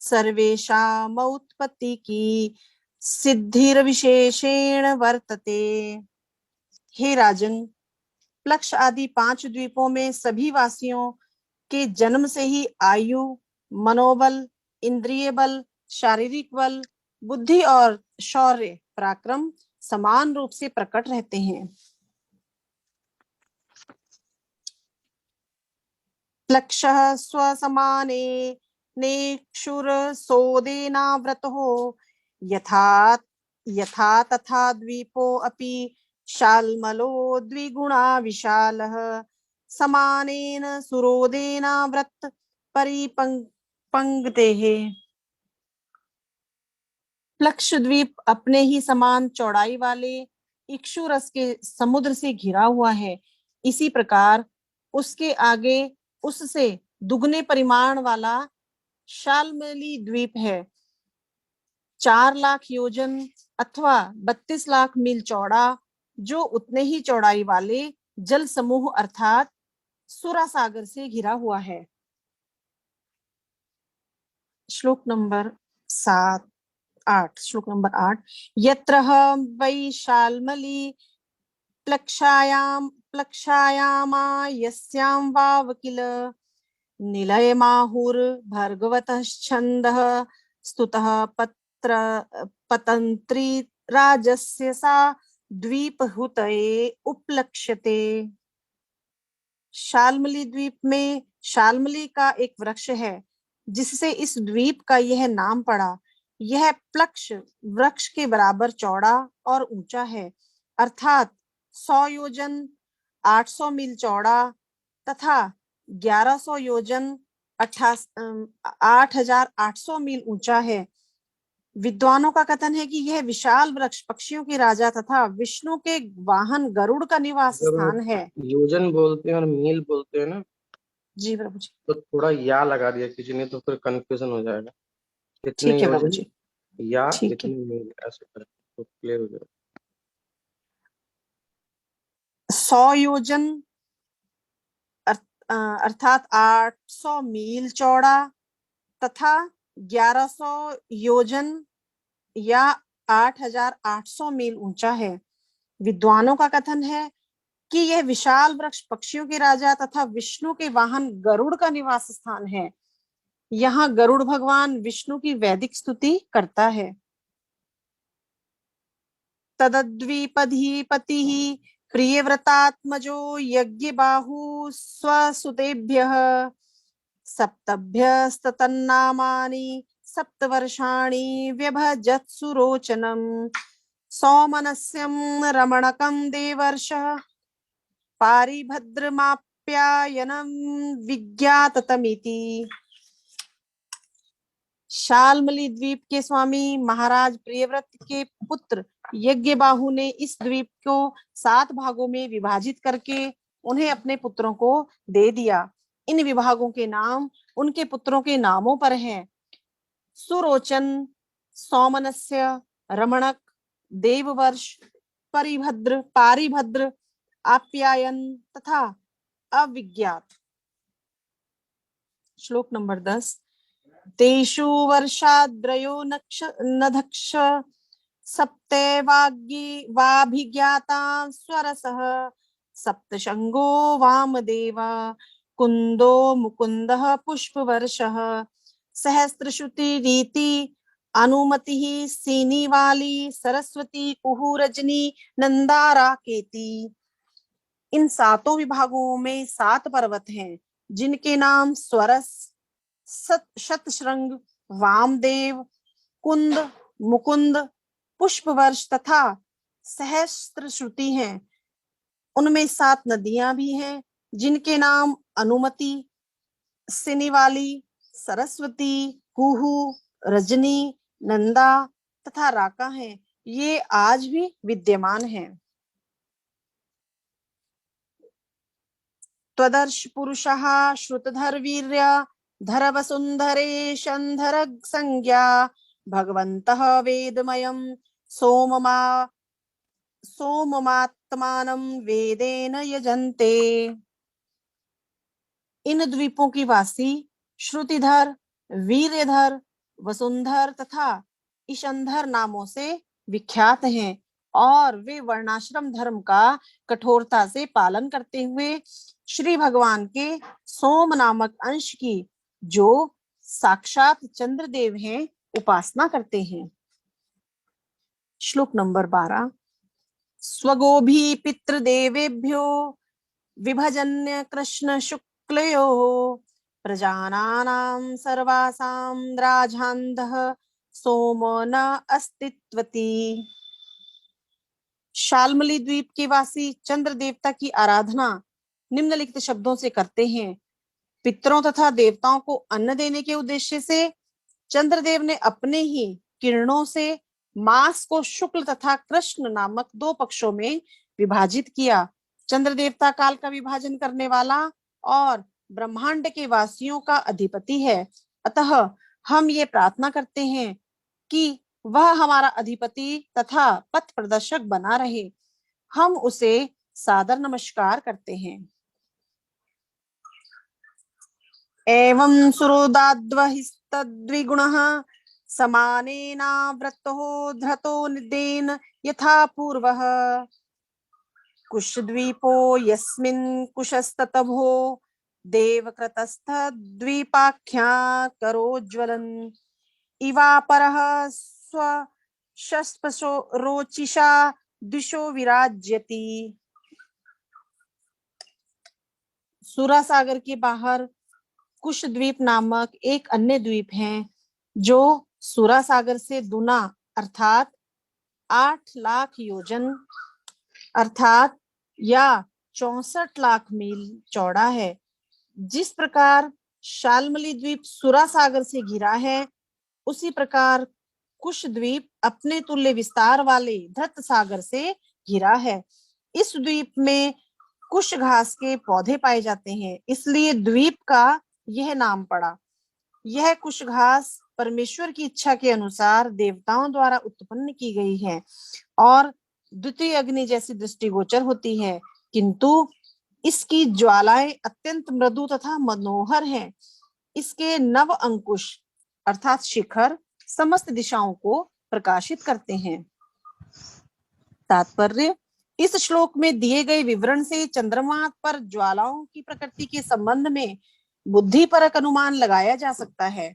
सर्वेषामौत्पत्तिकी सिद्धिर्विशेषेण वर्तते। हे राजन, प्लक्ष आदि 5 द्वीपों में सभी वासियों के जन्म से ही आयु, मनोबल, इंद्रिय बल, शारीरिक बल, बुद्धि और शौर्य पराक्रम समान रूप से प्रकट रहते हैं। प्लक्षः स्वसमाने नेक्षुर सोदेनाव्रतो यथा यथा तथा द्वीपो अपि शाल्मलो द्विगुणा विशालः समानेन सुरोदेनाव्रत परिपंक्तेः। प्लक्ष द्वीप अपने ही समान चौड़ाई वाले इक्षुरस के समुद्र से घिरा हुआ है। इसी प्रकार उसके आगे उससे दुगने परिमाण वाला शाल्मली द्वीप है। 4 लाख योजन अथवा 32 लाख मील चौड़ा, जो उतने ही चौड़ाई वाले जल समूह अर्थात सुरा सागर से घिरा हुआ है। श्लोक नंबर 8। श्लोक नंबर 8। यत्र वै शाल्मली प्लक्षायामा वाव किल निलयमाहुर्भर्गवतः छन्दः स्तुतः पतन्त्री राजस्य सा द्वीपहुतये उपलक्ष्यते। शाल्मली द्वीप में शाल्मली का एक वृक्ष है, जिससे इस द्वीप का यह नाम पड़ा। यह प्लक्ष वृक्ष के बराबर चौड़ा और ऊंचा है, अर्थात 100 योजन 800 मील चौड़ा तथा 1100 योजन 8800 मील ऊंचा है। विद्वानों का कथन है कि यह विशाल वृक्ष पक्षियों के राजा तथा विष्णु के वाहन गरुड़ का निवास स्थान है। योजन बोलते हैं और मील बोलते हैं ना, जी प्रभु जी। तो थोड़ा या लगा दिया किसी ने, तो फिर कंफ्यूजन हो जाएगा। इतने ठीक है प्रभु योजन जी, या ठीक है। इतने मील ऐसे करें तो क्लियर हो जाएगा। 100 योजन अर्थात 800 मील चौड़ा तथा 1100 योजन या 8800 मील ऊंचा है। विद्वानों का कथन है कि यह विशाल वृक्ष पक्षियों के राजा तथा विष्णु के वाहन गरुड़ का निवास स्थान है। यहाँ गरुड़ भगवान विष्णु की वैदिक स्तुति करता है। तदद्विपधिपतिः प्रियव्रतात्मजो यज्ञबाहु स्वसुतेभ्यः सप्तभ्यस्तन्नामानि सप्तवर्षाणि व्यभजत्सु रोचनम् सौमनस्यं रमणकं देवर्षः पारिभद्रमाप्यायनं विज्ञाततमिति। शाल्मली द्वीप के स्वामी महाराज प्रियव्रत के पुत्र यज्ञबाहु ने इस द्वीप को 7 भागों में विभाजित करके उन्हें अपने पुत्रों को दे दिया। इन विभागों के नाम उनके पुत्रों के नामों पर हैं। सुरोचन, सौमनस्य, रमणक, देववर्ष, पारिभद्र, आप्यायन तथा अविज्ञात। श्लोक नंबर 10। तेषु वर्षाद्रयो नधक्ष सप्तैवाभिज्ञाता स्वरसः सप्तशंगो वामदेव कुंदो मुकुंदः पुष्पवर्षः सहस्रश्रुतिरीति अनुमतिः सीनीवाली सरस्वती कुहू रजनी नंदारा केती। इन 7 विभागों में 7 पर्वत हैं जिनके नाम स्वरस, शतशृंग, वामदेव, कुंद, मुकुंद, पुष्पवर्ष तथा सहस्त्र श्रुति हैं। उनमें 7 नदियां भी हैं जिनके नाम अनुमति, सिनीवाली, सरस्वती, कुहू, रजनी, नंदा तथा राका हैं। ये आज भी विद्यमान हैं। त्वदर्श पुरुषः श्रुतधर वीर्य धर वसुंधरे शंधर संज्ञा भगवन्तः वेदमयं सोममात्मानं वेदेन यजन्ते। इन द्वीपों की वासी श्रुतिधर, वीर्यधर, वसुंधर तथा ईशंधर नामों से विख्यात हैं और वे वर्णाश्रम धर्म का कठोरता से पालन करते हुए श्री भगवान के सोम नामक अंश की, जो साक्षात चंद्रदेव हैं, उपासना करते हैं। श्लोक नंबर 12। स्वगोभी पितृदेवेभ्यो विभजन्य कृष्ण शुक्लयो प्रजानानां सर्वासां राजान्धः सोम न अस्तित्वति। शाल्मली द्वीप के वासी चंद्र देवता की आराधना निम्नलिखित शब्दों से करते हैं। पितरों तथा देवताओं को अन्न देने के उद्देश्य से चंद्रदेव ने अपने ही किरणों से मास को शुक्ल तथा कृष्ण नामक 2 पक्षों में विभाजित किया। चंद्र देवता काल का विभाजन करने वाला और ब्रह्मांड के वासियों का अधिपति है। अतः हम ये प्रार्थना करते हैं कि वह हमारा अधिपति तथा पथ प्रदर्शक बना रहे। हम उसे सादर नमस्कार करते हैं। एवं सुरोदाद्वहिस्तद्विगुणः समानेनावृतो धृतो निदेन यथा पूर्वः कुशद्वीपो यस्मिन् कुशस्ततभो देवकृतस्थ द्वीपाख्या करोज्ज्वलन् इवापरः स्वशस्पशो रोचिषा दिशो विराज्यति। सुरा सागर के बाहर कुश द्वीप नामक एक अन्य द्वीप है जो सुरा सागर से दुना अर्थात 8 लाख योजन अर्थात या 64 लाख मील चौड़ा है। जिस प्रकार शाल्मली द्वीप सुरा सागर से घिरा है, उसी प्रकार कुश द्वीप अपने तुल्य विस्तार वाले धृत सागर से घिरा है। इस द्वीप में कुश घास के पौधे पाए जाते हैं, इसलिए द्वीप का यह नाम पड़ा। यह कुश घास परमेश्वर की इच्छा के अनुसार देवताओं द्वारा उत्पन्न की गई है और द्वितीय अग्नि जैसी दृष्टिगोचर होती है, किंतु इसकी ज्वालाएं अत्यंत मृदु तथा मनोहर हैं। इसके नव अंकुश अर्थात शिखर समस्त दिशाओं को प्रकाशित करते हैं। तात्पर्य: इस श्लोक में दिए गए विवरण से चंद्रमा पर ज्वालाओं की प्रकृति के संबंध में बुद्धिपरक अनुमान लगाया जा सकता है।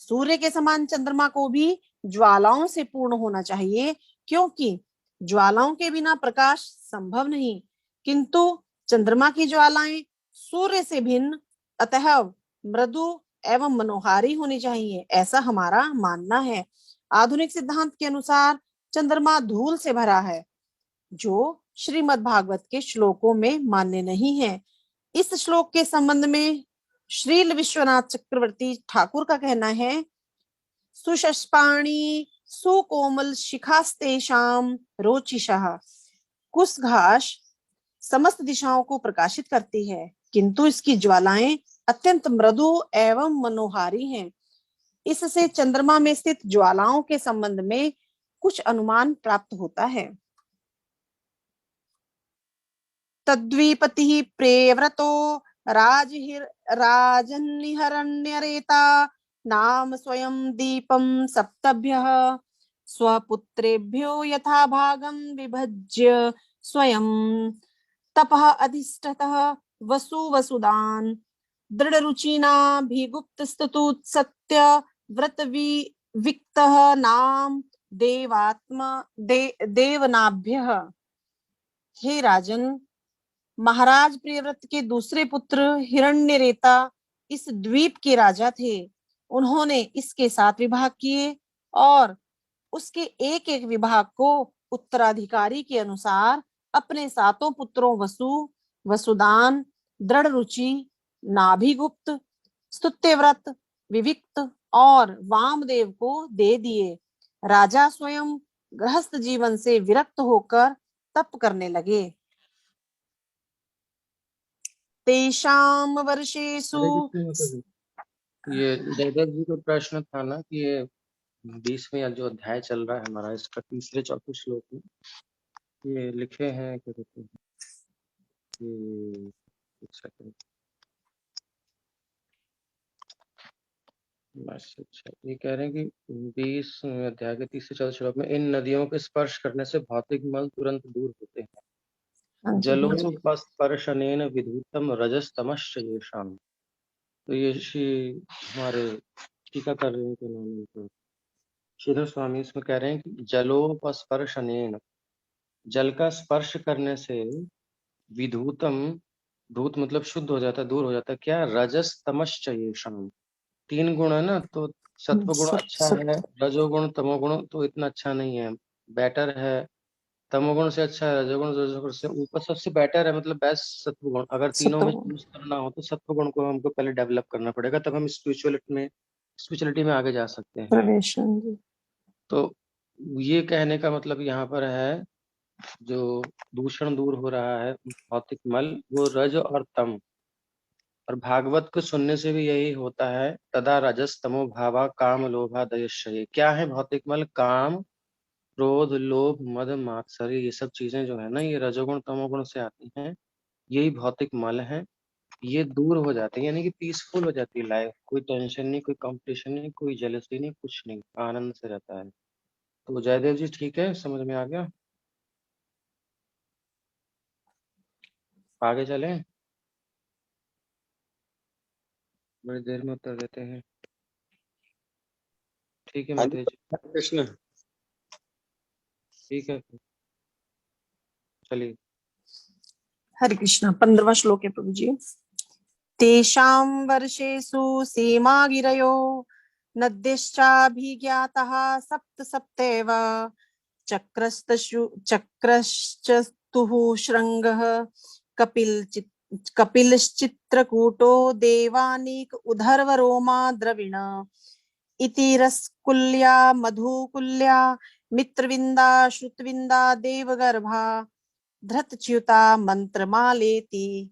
सूर्य के समान चंद्रमा को भी ज्वालाओं से पूर्ण होना चाहिए, क्योंकि ज्वालाओं के बिना प्रकाश संभव नहीं, किंतु चंद्रमा की ज्वालाएं सूर्य से भिन्न, अतः मृदु एवं मनोहारी होनी चाहिए, ऐसा हमारा मानना है। आधुनिक सिद्धांत के अनुसार चंद्रमा धूल से भरा है, जो श्रीमद् भागवत के श्लोकों में मान्य नहीं है। इस श्लोक के संबंध में श्रील विश्वनाथ चक्रवर्ती ठाकुर का कहना है, सुषष्पाणी सुकोमल शिखास्तेषाम रोचिषः। कुश घास समस्त दिशाओं को प्रकाशित करती है, किंतु इसकी ज्वालाएं अत्यंत मृदु एवं मनोहारी हैं। इससे चंद्रमा में स्थित ज्वालाओं के संबंध में कुछ अनुमान प्राप्त होता है। तद्विपतिः प्रेव्रतो राजन्निहरण्यरेता नाम स्वयं दीपं सप्तभ्यः स्वपुत्रेभ्यो यथा भागं विभज्य स्वयं तपः अधिष्ठतः वसुदान दृढ़रुचिनाभिगुप्तस्तुतु सत्य व्रत विक्तः नाम देवनाभ्यः। हे राजन, महाराज प्रियव्रत के दूसरे पुत्र हिरण्यरेता इस द्वीप के राजा थे। उन्होंने इसके 7 विभाग किए और उसके एक एक विभाग को उत्तराधिकारी के अनुसार अपने 7 पुत्रों वसुदान, दृढ़ रुचि, नाभिगुप्त, स्तुत्यव्रत, विविक्त और वामदेव को दे दिए। राजा स्वयं गृहस्थ जीवन से विरक्त होकर तप करने लगे। तेषाम वर्षेषु ये जयदेव जी का प्रश्न था ना कि ये 20वें जो अध्याय चल रहा है हमारा, इसका 3-4 श्लोक में ये लिखे हैं, क्या कहते हैं कि एक सेकंड, अच्छा ये कह रहे हैं कि 20वें अध्याय के 3 से 4 श्लोक में इन नदियों के स्पर्श करने से भौतिक मल तुरंत दूर होते हैं। जलोपस्पर्शनेन विधूतम रजस्तमश्च येषाम्। तो ये श्री हमारे टीका कर रहे हैं, क्या नाम है, श्रीधर स्वामी इसमें कह रहे हैं कि जलोपस्पर्शनेन, जल का स्पर्श करने से विधूतम, धूत मतलब शुद्ध हो जाता है, दूर हो जाता है, क्या, रजस तमश्च येषाम्। 3 गुण है ना, तो सत्व गुण अच्छा है, रजोगुण तमोगुण तो इतना अच्छा नहीं है, बेटर है। तमोगुण से अच्छा है रजोगुण, रजोगुण से ऊपर सबसे बेटर है, मतलब बेस्ट सत्वगुण। अगर तीनों में चूज करना हो तो सत्वगुण को हमको पहले डेवलप करना पड़ेगा, तब हम स्पिरिचुअलिटी में आगे जा सकते हैं। तो ये कहने का मतलब यहाँ पर है, जो दूषण दूर हो रहा है भौतिक मल, वो रज और तम। और भागवत को सुनने से भी यही होता है, तदा रजस तमो भावा काम लोभा दयश्चर्य। क्या है भौतिक मल? काम, क्रोध, लोभ, मद, मात्सर्य, ये सब चीजें जो है ना, ये रजोगुण तमोगुण से आती हैं, यही भौतिक मल है। ये दूर हो जाते हैं, यानी कि पीसफुल हो जाती है लाइफ, कोई टेंशन नहीं, कोई कंपटीशन नहीं, कोई जेलसी नहीं, कुछ नहीं, आनंद से रहता है। तो जयदेव जी ठीक है, समझ में आ गया? आगे चलें, बड़ी देर में उत्तर देते हैं। ठीक है मध्य जी, कृष्ण। ठीक है, चलिए। हरे कृष्ण। 15वां श्लोक है प्रभु जी। तेषां वर्षेषु सीमा गिरयो नद्यश्चाभिज्ञातः सप्त सप्तैव चक्रश्चतुः शृङ्गः कपिलश्चित्रकूटो देवानीक उधर्वरोमा द्रविण इति रसकुल्या मधुकुल्या मित्रविन्दा श्रुतविन्दा देवगर्भा धृतच्युता मंत्रमालेति।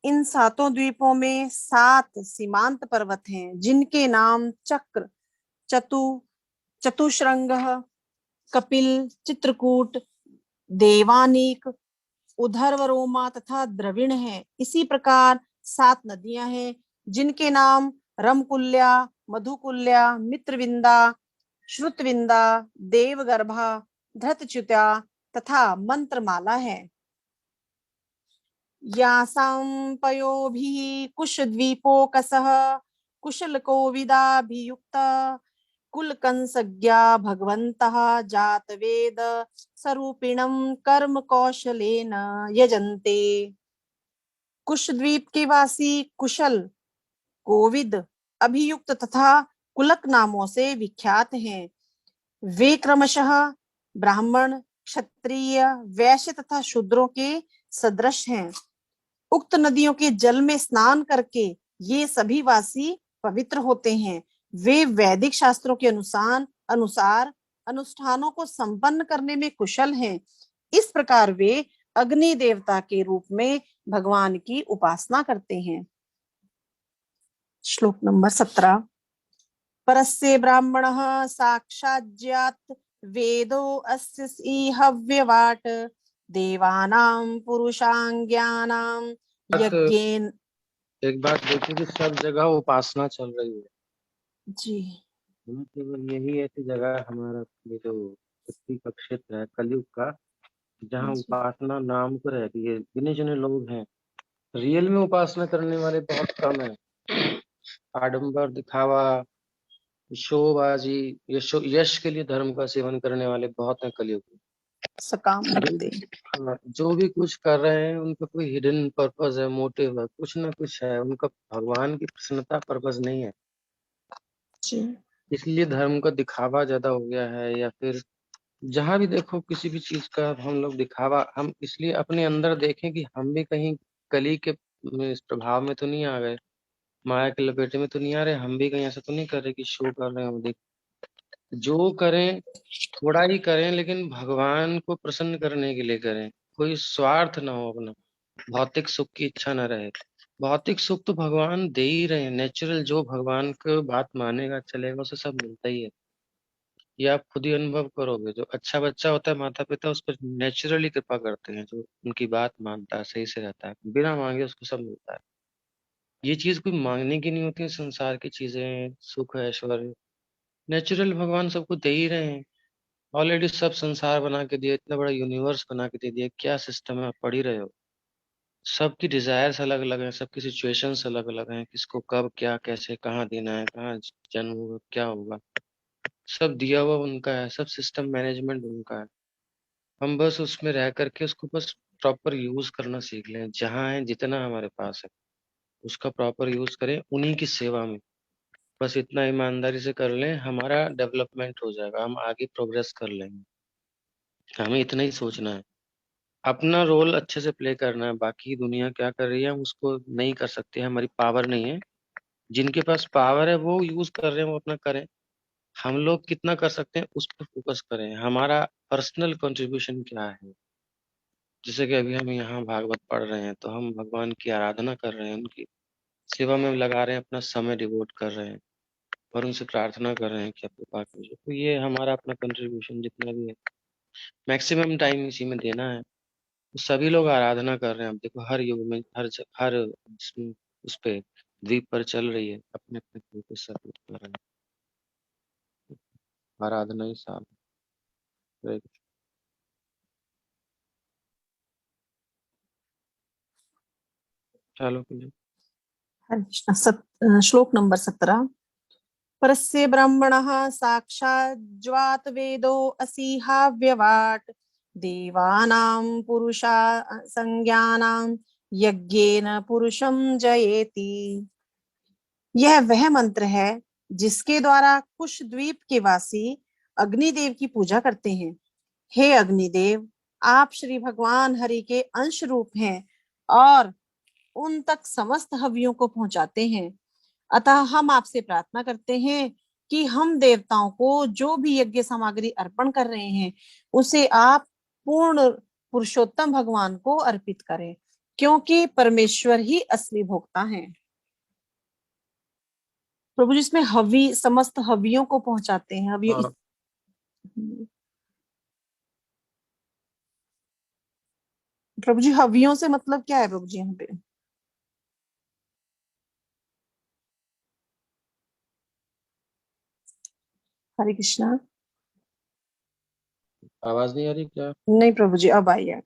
इन 7 द्वीपों में 7 सीमांत पर्वत हैं, जिनके नाम चक्र, चतुश्रृंग, कपिल, चित्रकूट, देवानीक, उधर्वरोमा तथा द्रविण है। इसी प्रकार 7 नदियां हैं, जिनके नाम रमकुल्या, मधुकुल्या, मित्रविंदा, श्रुतविंदा, देवगर्भा, धृतच्युता तथा मंत्रमाला है। यासां पयोभिः कुशद्वीपोकसः कुशलकोविदाभियुक्त कुलकंसज्ञा भगवन्तः जातवेद स्वरूपिणं कर्म कौशलेन यजन्ते। कुशद्वीप के वासी कुशल, कोविद, अभियुक्त तथा कुलक नामों से विख्यात हैं। वे क्रमशः ब्राह्मण, क्षत्रिय, वैश्य तथा शूद्रों के सदृश हैं। उक्त नदियों के जल में स्नान करके ये सभी वासी पवित्र होते हैं। वे वैदिक शास्त्रों के अनुसार अनुष्ठानों को संपन्न करने में कुशल हैं। इस प्रकार वे अग्नि देवता के रूप में भगवान की उपासना करते हैं। श्लोक नंबर 17। परस्य ब्राह्मणः साक्षाज्यात् वेदो अस्य हव्यवाट देवानां पुरुषांज्ञानां यज्ञेन। एक बात देखिए कि सब जगह उपासना चल रही है जी केवल यही ऐसी जगह है हमारा ये जो पृथ्वी का क्षेत्र है कलयुग का, जहाँ जी। उपासना नाम को रहती है। गिने चुने लोग हैं, रियल में उपासना करने वाले बहुत कम है। आडंबर, दिखावा, शोबाजी, यश के लिए धर्म का सेवन करने वाले बहुत हैं कलयुग में। सकाम भक्ति। हाँ, जो भी कुछ कर रहे हैं उनका कोई हिडन पर्पस है, मोटिव है, कुछ ना कुछ है। उनका भगवान की प्रसन्नता पर्पस नहीं है। जी इसलिए धर्म का दिखावा ज्यादा हो गया है, या फिर जहां भी देखो किसी भी चीज का हम लोग दिखावा, हम इसलिए अपने अंदर देखें कि हम भी कहीं कली के इस प्रभाव में तो नहीं आ गए, माया के लपेटे में तो नहीं आ रहे, हम भी कहीं ऐसा तो नहीं कर रहे कि शो कर रहे हैं हम देख। जो करें थोड़ा ही करें, लेकिन भगवान को प्रसन्न करने के लिए करें। कोई स्वार्थ ना हो अपना, भौतिक सुख की इच्छा ना रहे। भौतिक सुख तो भगवान दे ही रहे हैं, नेचुरल। जो भगवान को बात मानेगा चलेगा उसे सब मिलता ही है। ये आप खुद ही अनुभव करोगे। जो अच्छा बच्चा होता है, माता पिता उस पर नेचुरली कृपा करते हैं। जो उनकी बात मानता है, सही से रहता है, बिना मांगे उसको सब मिलता है। ये चीज कोई मांगने की नहीं होती है। संसार की चीजें, सुख, ऐश्वर्य, नेचुरल भगवान सबको दे ही रहे हैं। ऑलरेडी सब संसार बना के दिया, इतना बड़ा यूनिवर्स बना के दे दिया। क्या सिस्टम है, आप पढ़ ही रहे हो। सबकी डिजायर्स अलग अलग हैं, सबकी सिचुएशंस अलग अलग हैं। किसको कब क्या कैसे कहाँ देना है, कहाँ जन्म होगा, क्या होगा, सब दिया हुआ उनका है। सब सिस्टम मैनेजमेंट उनका है। हम बस उसमें रह करके उसको बस प्रॉपर यूज करना सीख लें। जहाँ है, जितना हमारे पास है उसका प्रॉपर यूज करें उन्हीं की सेवा में। बस इतना ईमानदारी से कर लें, हमारा डेवलपमेंट हो जाएगा, हम आगे प्रोग्रेस कर लेंगे। हमें इतना ही सोचना है, अपना रोल अच्छे से प्ले करना है। बाकी दुनिया क्या कर रही है हम उसको नहीं कर सकते, हमारी पावर नहीं है। जिनके पास पावर है वो यूज कर रहे हैं, वो अपना करें। हम लोग कितना कर सकते हैं उस पर फोकस करें। हमारा पर्सनल कंट्रीब्यूशन क्या है। जैसे कि अभी हम यहाँ भागवत पढ़ रहे हैं तो हम भगवान की आराधना कर रहे हैं, उनकी सेवा में लगा रहे हैं, अपना समय डिवोट कर रहे हैं और उनसे प्रार्थना कर रहे हैं कि आप कृपा कीजिए। तो ये हमारा अपना कंट्रीब्यूशन जितना भी है, मैक्सिमम टाइम इसी में देना है। तो सभी लोग आराधना कर रहे हैं। अब देखो हर युग में, हर उस पे द्वीप पर चल रही है, अपने अपने तरीके से सब लोग कर रहे हैं आराधना ही साहब। चलो फिर। हरे कृष्ण। श्लोक नंबर 17। परस्य ब्रह्मणः साक्षाज्वात वेदो असीहाव्यवाट देवानां पुरुषा संज्ञानां यज्ञेन पुरुषं जयेति। यह वह मंत्र है जिसके द्वारा कुश द्वीप के वासी अग्निदेव की पूजा करते हैं। हे अग्निदेव, आप श्री भगवान हरि के अंश रूप हैं और उन तक समस्त हवियों को पहुंचाते हैं। अतः हम आपसे प्रार्थना करते हैं कि हम देवताओं को जो भी यज्ञ सामग्री अर्पण कर रहे हैं उसे आप पूर्ण पुरुषोत्तम भगवान को अर्पित करें, क्योंकि परमेश्वर ही असली भोक्ता हैं। प्रभु जी इसमें हवि, समस्त हवियों को पहुंचाते हैं। हवि हाँ। प्रभु जी हवियों से मतलब क्या है प्रभु जी यहाँ पे? हरे कृष्णा। आवाज नहीं आ रही क्या? नहीं प्रभु जी, अब आई है।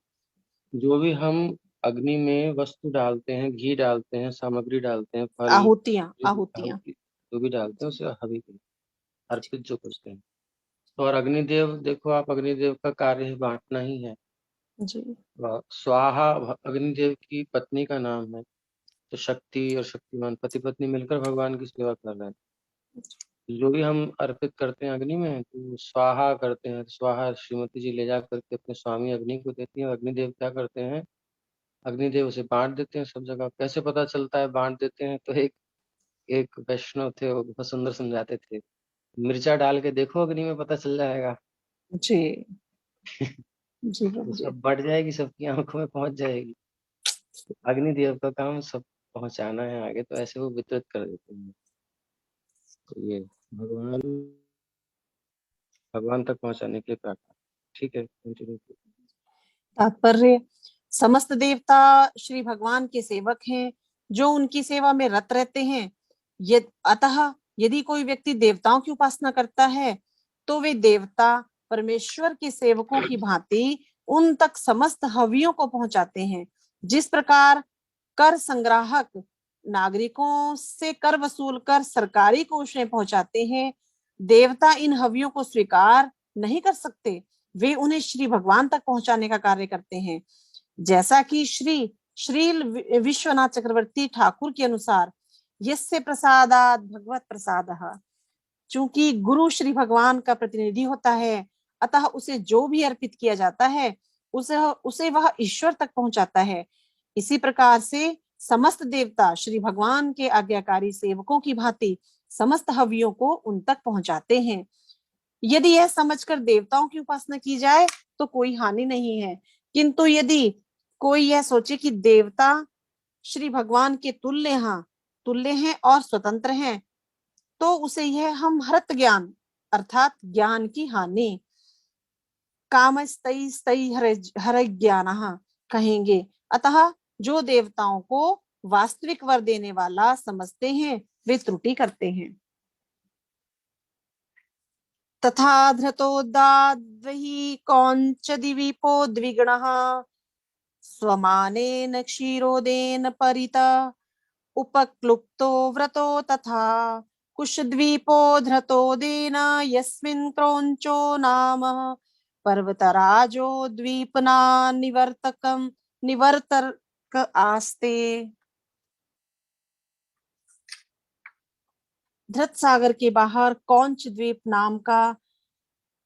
जो भी हम अग्नि में वस्तु डालते हैं, घी डालते हैं, सामग्री डालते हैं, फल, आहुतियां आहुति जो भी डालते हैं उसे हवि के अर्पित जो करते हैं। तो और अग्निदेव देखो आप, अग्निदेव का कार्य ही बांटना ही है। जी। स्वाहा अग्निदेव की पत्नी का नाम है। तो शक्ति और शक्तिमान पति पत्नी मिलकर भगवान की सेवा कर रहे हैं। जो भी हम अर्पित करते हैं अग्नि में तो स्वाहा करते हैं। स्वाहा श्रीमती जी ले जा करके अपने स्वामी अग्नि को देती हैं। अग्निदेव क्या करते हैं, अग्निदेव उसे बांट देते हैं सब जगह। कैसे पता चलता है बांट देते हैं, तो एक एक वैष्णव थे, वो बहुत सुंदर समझाते थे, मिर्चा डाल के देखो अग्नि में, पता चल जाएगा। जी। जी तो प्रभु जी। सब बढ़ जाएगी, सबकी आंखों में पहुंच जाएगी। अग्निदेव का काम सब पहुंचाना है आगे, तो ऐसे वो वितरित कर देते हैं। तो ये भगवान भगवान तक पहुंचाने के लिए प्रार्थना। ठीक है, कंटिन्यू। तात्पर्य, समस्त देवता श्री भगवान के सेवक हैं जो उनकी सेवा में रत रहते हैं। अतः यदि कोई व्यक्ति देवताओं की उपासना करता है तो वे देवता परमेश्वर के सेवकों की भांति उन तक समस्त हवियों को पहुंचाते हैं। जिस प्रकार कर संग्राहक नागरिकों से कर वसूल कर सरकारी कोष में पहुंचाते हैं, देवता इन हवियों को स्वीकार नहीं कर सकते, वे उन्हें श्री भगवान तक पहुंचाने का कार्य करते हैं। जैसा कि श्रील विश्वनाथ चक्रवर्ती ठाकुर के अनुसार, यस्य प्रसादात् भगवत प्रसादः, चूंकि गुरु श्री भगवान का प्रतिनिधि होता है, अतः उसे जो भी अर्पित किया जाता है उसे वह ईश्वर तक पहुंचाता है। इसी प्रकार से समस्त देवता श्री भगवान के आज्ञाकारी सेवकों की भांति समस्त हवियों को उन तक पहुंचाते हैं। यदि यह समझकर देवताओं की उपासना की जाए तो कोई हानि नहीं है, किंतु यदि कोई यह सोचे कि देवता श्री भगवान के तुल्य हैं और स्वतंत्र हैं, तो उसे यह हम हरत ज्ञान अर्थात ज्ञान की हानि, कामस्तै हर ज्ञानः कहेंगे। अतः जो देवताओं को वास्तविक वर देने वाला समझते हैं वे त्रुटि करते हैं। तथा धृतोदाद्वहि कौंच दिवीपो द्विगुणः स्वमानेन क्षीरोदेन परित उपक्लुप्तो व्रतो तथा कुशद्वीपो धृतोदेन यस्मिन् क्रौंचो नाम पर्वतराजो द्वीपना निवर्तक आस्ते। धृत सागर के बाहर कौंच द्वीप नाम का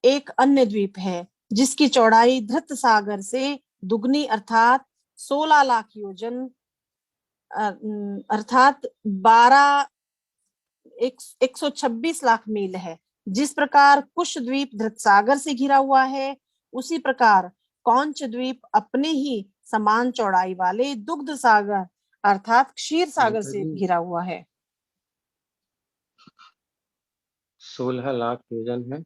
एक अन्य द्वीप है, जिसकी चौड़ाई धृत सागर से दुगनी अर्थात 16 लाख योजन अर्थात 126 लाख मील है। जिस प्रकार कुश द्वीप धृत सागर से घिरा हुआ है, उसी प्रकार कौंच द्वीप अपने ही समान चौड़ाई वाले दुग्ध सागर अर्थात क्षीर सागर से घिरा हुआ है। 16 लाख योजन है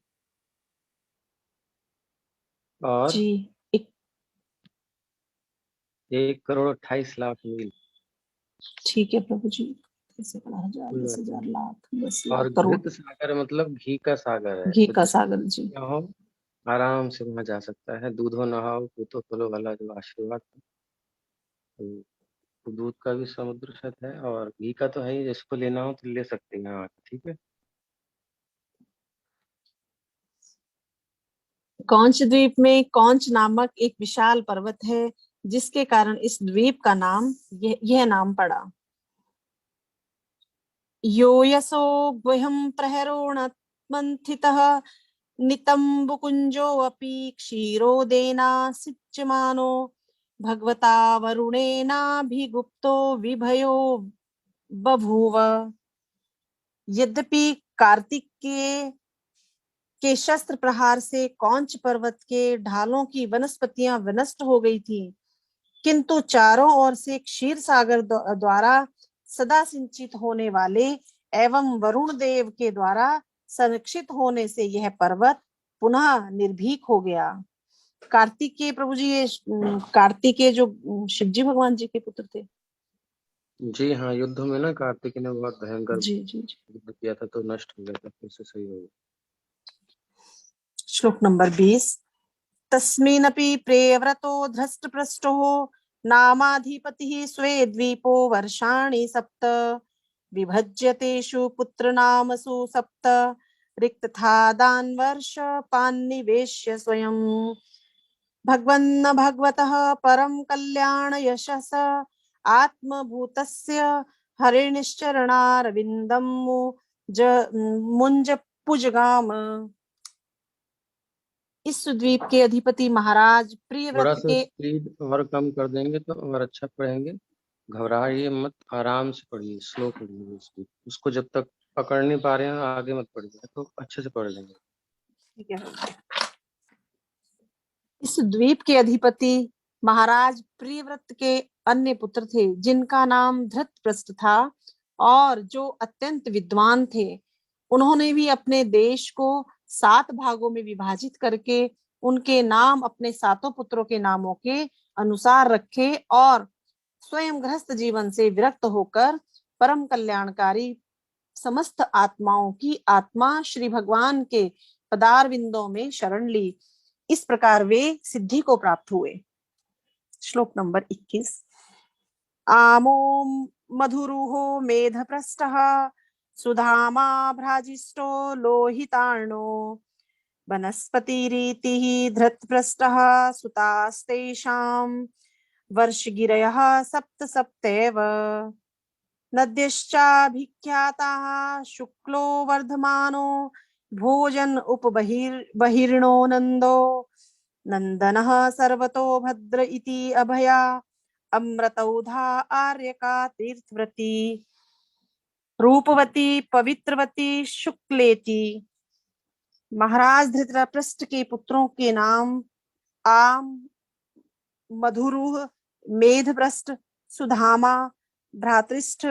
और जी 1,28,00,000 मील। ठीक है प्रभु जी। 10,000 10,000 लाख 10 लाख और करोड़। घृत सागर मतलब घी का सागर है। घी तो का जिस सागर जी। हो आराम से वहां जा सकता है। दूधो नहाओ पूतो फलो वाला जो आशीर्वाद है, तो दूध का भी समुद्र सत है और घी का तो है ही, जिसको लेना हो तो ले सकते हैं आप। ठीक है। कौंच द्वीप में कौंच नामक एक विशाल पर्वत है, जिसके कारण इस द्वीप का नाम यह नाम पड़ा। यो यसो गुह्यं प्रहरोणमन्थितः नितम्बुकुञ्जोऽपि क्षीरोदेनासिच्यमानो भगवता वरुणेनाभिगुप्तो विभयो बभूव। यद्यपि कार्तिक के शस्त्र प्रहार से कौंच पर्वत के ढालों की वनस्पतियां विनष्ट हो गई थी, किंतु चारों ओर से क्षीर सागर द्वारा सदा सिंचित होने वाले एवं वरुण देव के द्वारा संरक्षित होने से यह पर्वत पुनः निर्भीक हो गया। कार्तिकेय प्रभु जी, ये कार्तिकेय जो शिव जी भगवान जी के पुत्र थे। जी हाँ, युद्ध में ना कार्तिक ने बहुत भयंकर जी जी जी। युद्ध किया था, तो नष्ट हो गया था, फिर से सही हो गया। श्लोक नंबर 20। तस्मिन्नपि प्रेव्रतो धृष्टपृष्टो नामाधिपतिः स्वे द्वीपो वर्षाणि सप्त विभज्यतेषु पुत्रनामसु सप्त रिक्तथादान् वर्ष पान्निवेश्य स्वयं भगवन्न भगवतः परम कल्याण यशस आत्मभूतस्य हरिनिश्चरणारविन्दं मुंज पुजगाम। इस द्वीप के अधिपति महाराज थोड़ा प्रियव्रत सा के स्पीड और कम कर देंगे तो और अच्छा पढ़ेंगे। घबराइए मत, आराम से पढ़िए, स्लो पढ़िए उसको। उसको जब तक पकड़ नहीं पा रहे हैं आगे मत पढ़िए, तो अच्छे से पढ़ लेंगे। ठीक है। इस द्वीप के अधिपति महाराज प्रियव्रत के अन्य पुत्र थे जिनका नाम धृतप्रस्थ था और जो अत्यंत विद्वान थे। उन्होंने भी अपने देश को 7 भागों में विभाजित करके उनके नाम अपने 7 पुत्रों के नामों के अनुसार रखे और स्वयं गृहस्थ जीवन से विरक्त होकर परम कल्याणकारी समस्त आत्माओं की आत्मा श्री भगवान के पदार विंदों में शरण ली। इस प्रकार वे सिद्धि को प्राप्त हुए। श्लोक नंबर 21। आमो मधुरुहो मेधप्रस्थः सुधामा भ्राजिष्ठो लोहितार्णो वनस्पतिरीतिः धृतप्रस्थः सुतास्तेषां वर्षगिरयः सप्त सप्तैव नद्यश्चाभिख्याताः शुक्लो वर्धमानो भोजन उपबहिर्णो नन्दो नन्दनः सर्वतो भद्र इति अभया अमृतौधा आर्यका तीर्थव्रती रूपवती पवित्रवती शुक्लेति। महाराज धृतराष्ट्र के पुत्रों के नाम आम, मधुरुह, मेधप्रस्थ, सुधामा, भ्रातृष्ठ,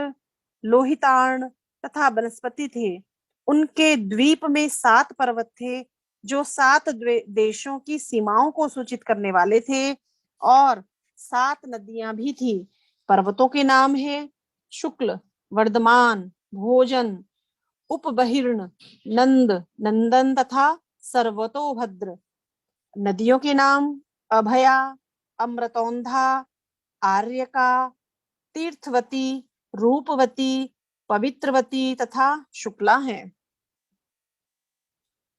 लोहितार्ण तथा वनस्पति थे। उनके द्वीप में 7 पर्वत थे जो 7 देशों की सीमाओं को सूचित करने वाले थे और 7 नदियां भी थी। पर्वतों के नाम है शुक्ल, वर्धमान, भोजन, उपबहिर्ण, नंद, नंदन तथा सर्वतोभद्र। नदियों के नाम अभया, अमृतौंधा, आर्यका, तीर्थवती, रूपवती, पवित्रवती तथा शुक्ला है।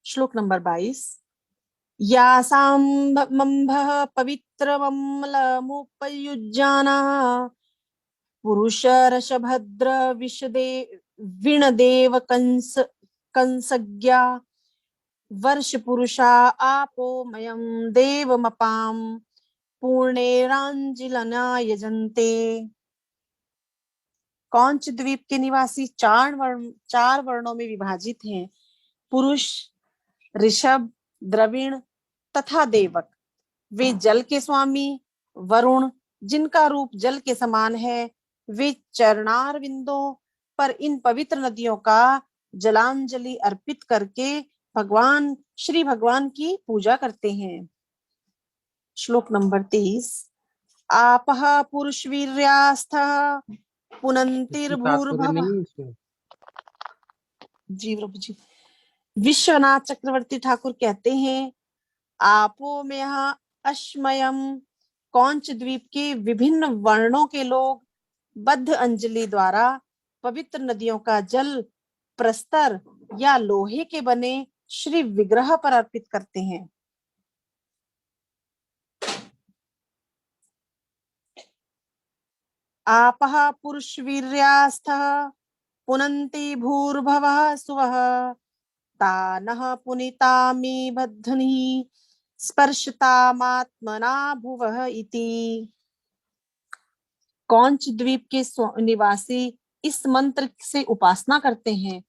श्लोक नंबर 22। यासां मम्भः पवित्रमम्लमुपयुज्यानाः पुरुषरशभद्र विषदे विणदेव कंसज्ञा वर्ष पुरुषा आपो मयं देवमपां पूर्णेरांजिलना यजन्ते। कौंच द्वीप के निवासी 4 वर्णों में विभाजित हैं। पुरुष, ऋषभ, द्रविण तथा देवक। वे जल के स्वामी वरुण, जिनका रूप जल के समान है, वे चरणार विंदों पर इन पवित्र नदियों का जलांजलि अर्पित करके भगवान श्री भगवान की पूजा करते हैं। श्लोक नंबर 23। आपः पुरुषवीर्यास्थः पुनन्तिर्भूर्भुवः। जी प्रभु जी। विश्वनाथ चक्रवर्ती ठाकुर कहते हैं, आपो में यहाँ अश्मयम कौंच द्वीप के विभिन्न वर्णों के लोग बद्ध अंजलि द्वारा पवित्र नदियों का जल प्रस्तर या लोहे के बने श्री विग्रह पर अर्पित करते हैं। आपः पुरुषवीर्यास्थः पुनन्ति भूर्भुवः सुवः तानः पुनितामि बद्धनिः स्पर्शतामात्मना भुवः इति। कौंच द्वीप के निवासी इस मंत्र से उपासना करते हैं,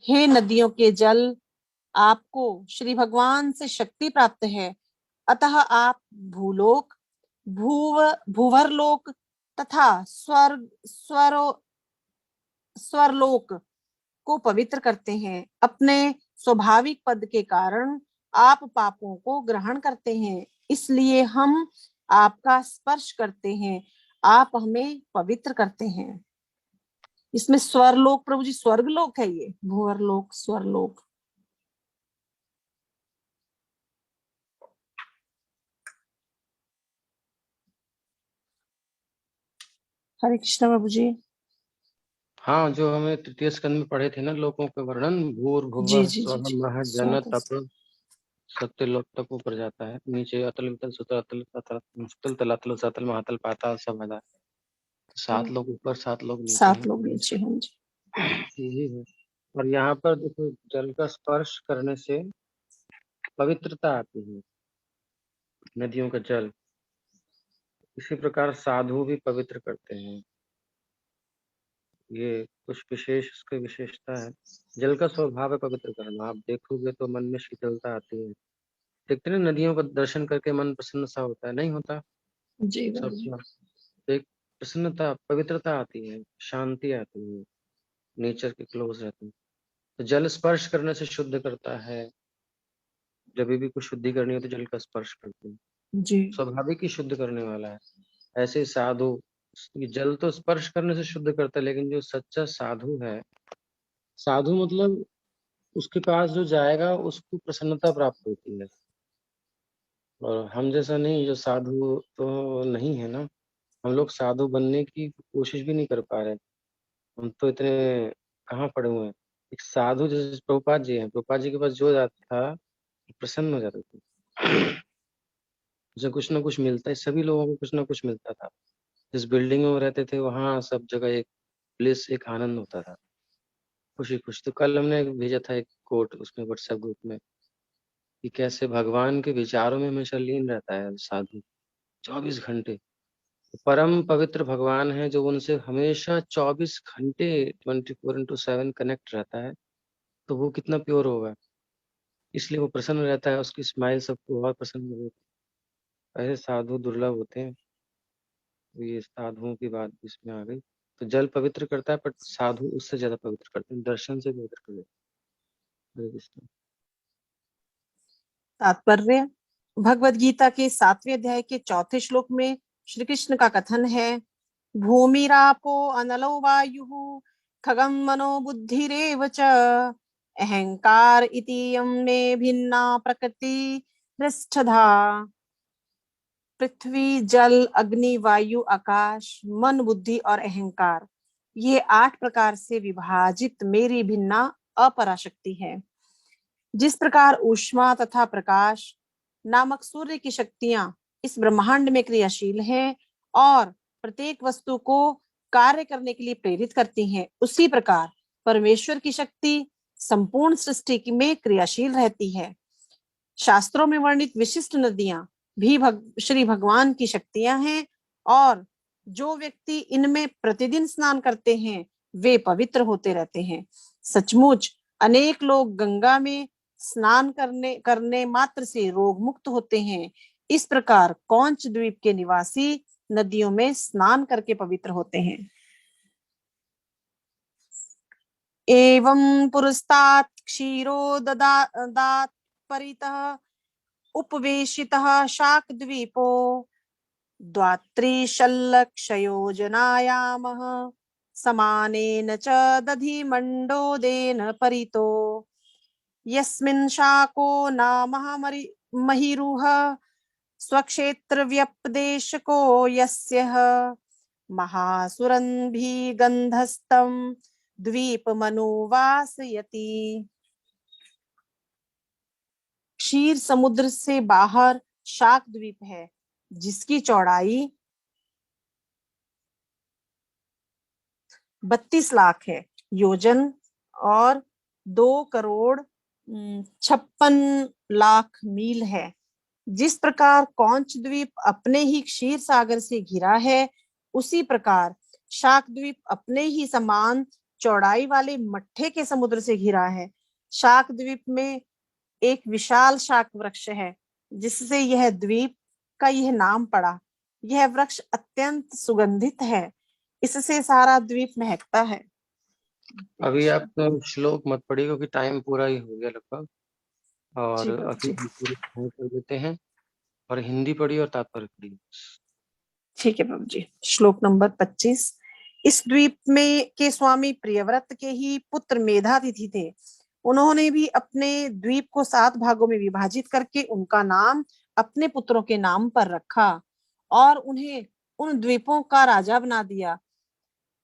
हे नदियों के जल, आपको श्री भगवान से शक्ति प्राप्त है, अतः आप भूलोक, भूवरलोक तथा स्वरलोक को पवित्र करते हैं। अपने स्वाभाविक पद के कारण आप पापों को ग्रहण करते हैं, इसलिए हम आपका स्पर्श करते हैं, आप हमें पवित्र करते हैं। इसमें स्वरलोक प्रभु जी स्वर्गलोक है, ये भूवरलोक स्वरलोक। हरे कृष्ण प्रभु जी। हाँ, जो हमें तृतीय स्कंद में पढ़े थे ना, लोकों के वर्णन, भूर्भुवः जी स्वः जी। मह जन स्वागत। तप, सत्य लोक तक ऊपर जाता है, नीचे अतल वितल सुतल अतल ततल मुस्तल तलातल सतल महातल पाताल सब आधा। 7 लोग ऊपर 7 लोग नीचे 7 हैं, लोग नीचे हैं जी। यही है। और यहाँ पर देखो, जल का स्पर्श करने से पवित्रता आती है, नदियों का जल। इसी प्रकार साधु भी पवित्र करते हैं, ये कुछ विशेष इसकी विशेषता है। जल का स्वभाव है पवित्र करना, आप देखोगे तो मन में शीतलता आती है। देखते ना, नदियों का दर्शन करके मन प्रसन्न सा होता है, नहीं होता? जी प्रभु जी। सबका एक प्रसन्नता, पवित्रता आती है, शांति आती है, नेचर के क्लोज रहते हैं। तो जल स्पर्श करने से शुद्ध करता है। जब भी कुछ शुद्धि करनी हो तो जल का स्पर्श करते हैं, जी स्वाभाविक ही शुद्ध करने वाला है। ऐसे ही साधु, ये जल तो स्पर्श करने से शुद्ध करता है, लेकिन जो सच्चा साधु है, साधु मतलब उसके पास जो जाएगा उसको प्रसन्नता प्राप्त होती है। और हम जैसा नहीं, जो साधु तो नहीं है ना, हम लोग साधु बनने की कोशिश भी नहीं कर पा रहे। हम तो इतने कहाँ पड़े हुए हैं। एक साधु जैसे प्रभुपाद जी हैं, प्रभुपाद जी के पास जो जाता था प्रसन्न हो जाते थे। उसे कुछ ना कुछ मिलता है, सभी लोगों को कुछ ना कुछ मिलता था। जिस बिल्डिंग में वो रहते थे वहाँ सब जगह एक ब्लिस, एक आनंद होता था, खुशी खुशी। तो कल हमने भेजा था एक कोट उसमें व्हाट्सएप ग्रुप में, कि कैसे भगवान के विचारों में हमेशा लीन रहता है साधु 24 घंटे। परम पवित्र भगवान है जो उनसे हमेशा 24 घंटे 24/7 कनेक्ट रहता है, तो वो कितना प्योर होगा। इसलिए वो प्रसन्न रहता है, उसकी स्माइल सबको और प्रसन्न हो जाती है। ऐसे साधु दुर्लभ होते हैं। तो ये साधुओं की बात इसमें आ गई। तो जल पवित्र करता है, पर साधु उससे ज्यादा पवित्र करते हैं, दर्शन से पवित्र कर देते हैं। हरे कृष्ण। तात्पर्य। भगवत गीता के 7वें अध्याय के 4थे श्लोक में श्री कृष्ण का कथन है, भूमिरापो अनलो वायुः खगम मनो बुद्धिरेव च अहंकार इति यम मे भिन्ना प्रकृति पृष्ठधा। पृथ्वी, जल, अग्नि, वायु, आकाश, मन, बुद्धि और अहंकार, ये 8 प्रकार से विभाजित मेरी भिन्ना अपराशक्ति है। जिस प्रकार ऊष्मा तथा प्रकाश नामक सूर्य की शक्तियां इस ब्रह्मांड में क्रियाशील हैं और प्रत्येक वस्तु को कार्य करने के लिए प्रेरित करती हैं, उसी प्रकार परमेश्वर की शक्ति संपूर्ण सृष्टि में क्रियाशील रहती है। शास्त्रों में वर्णित विशिष्ट नदियां भी श्री भगवान की शक्तियां हैं और जो व्यक्ति इनमें प्रतिदिन स्नान करते हैं वे पवित्र होते रहते हैं। सचमुच अनेक लोग गंगा में स्नान करने मात्र से रोग मुक्त होते हैं। इस प्रकार कौंच द्वीप के निवासी नदियों में स्नान करके पवित्र होते हैं। एवं पुरस्तात् क्षीरो ददात् परितः उपवेशितः शाकद्वीपो द्वात्रिशल्लक्षयोजनायामः समानेन च दधिमण्डोदेन परितो यस्मिन् शाको नामः महिरुह स्वक्षेत्रव्यपदेशको यस्यः महासुरन्भिः गन्धस्तं द्वीपमनुवासयति। क्षीर समुद्र से बाहर शाक द्वीप है जिसकी चौड़ाई 32 लाख है योजन और 2,56,00,000 मील है। जिस प्रकार कौंच द्वीप अपने ही क्षीर सागर से घिरा है, उसी प्रकार शाक द्वीप अपने ही समान चौड़ाई वाले मट्ठे के समुद्र से घिरा है। शाक द्वीप में एक विशाल शाक वृक्ष है जिससे यह द्वीप का यह नाम पड़ा। यह वृक्ष अत्यंत सुगंधित है, इससे सारा द्वीप महकता है। अभी आप तो श्लोक मत पढ़िए क्योंकि टाइम पूरा ही हो गया लगभग, और अभी हम पूरी कर देते हैं। और हिंदी पढ़िए और तात्पर्य पढ़िए। ठीक है प्रभु जी। श्लोक नंबर 25। इस द्वीप में के स्वामी प्रियव्रत के ही पुत्र मेधातिथि थे। उन्होंने भी अपने द्वीप को 7 भागों में विभाजित करके उनका नाम अपने पुत्रों के नाम पर रखा और उन्हें उन द्वीपों का राजा बना दिया।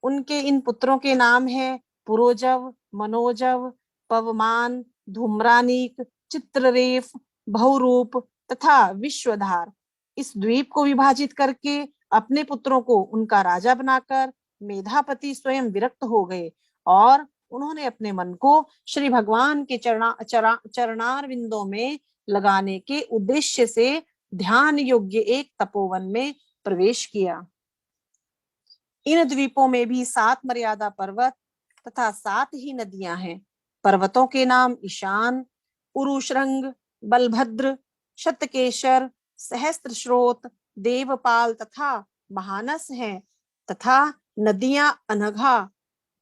उनके इन पुत्रों के नाम है पुरोजव, मनोजव, पवमान, धूम्रानीक, चित्ररेफ, बहुरूप तथा विश्वधार। इस द्वीप को विभाजित करके अपने पुत्रों को उनका राजा बनाकर मेधापति स्वयं विरक्त हो गए और उन्होंने अपने मन को श्री भगवान के चरणारविंदों में लगाने के उद्देश्य से ध्यान योग्य एक तपोवन में प्रवेश किया। इन द्वीपों में भी 7 मर्यादा पर्वत तथा 7 ही नदियां हैं। पर्वतों के नाम ईशान, उरुश्रंग, बलभद्र, शतकेशर, सहस्त्रश्रोत, देवपाल तथा महानस हैं तथा नदियां अनघा,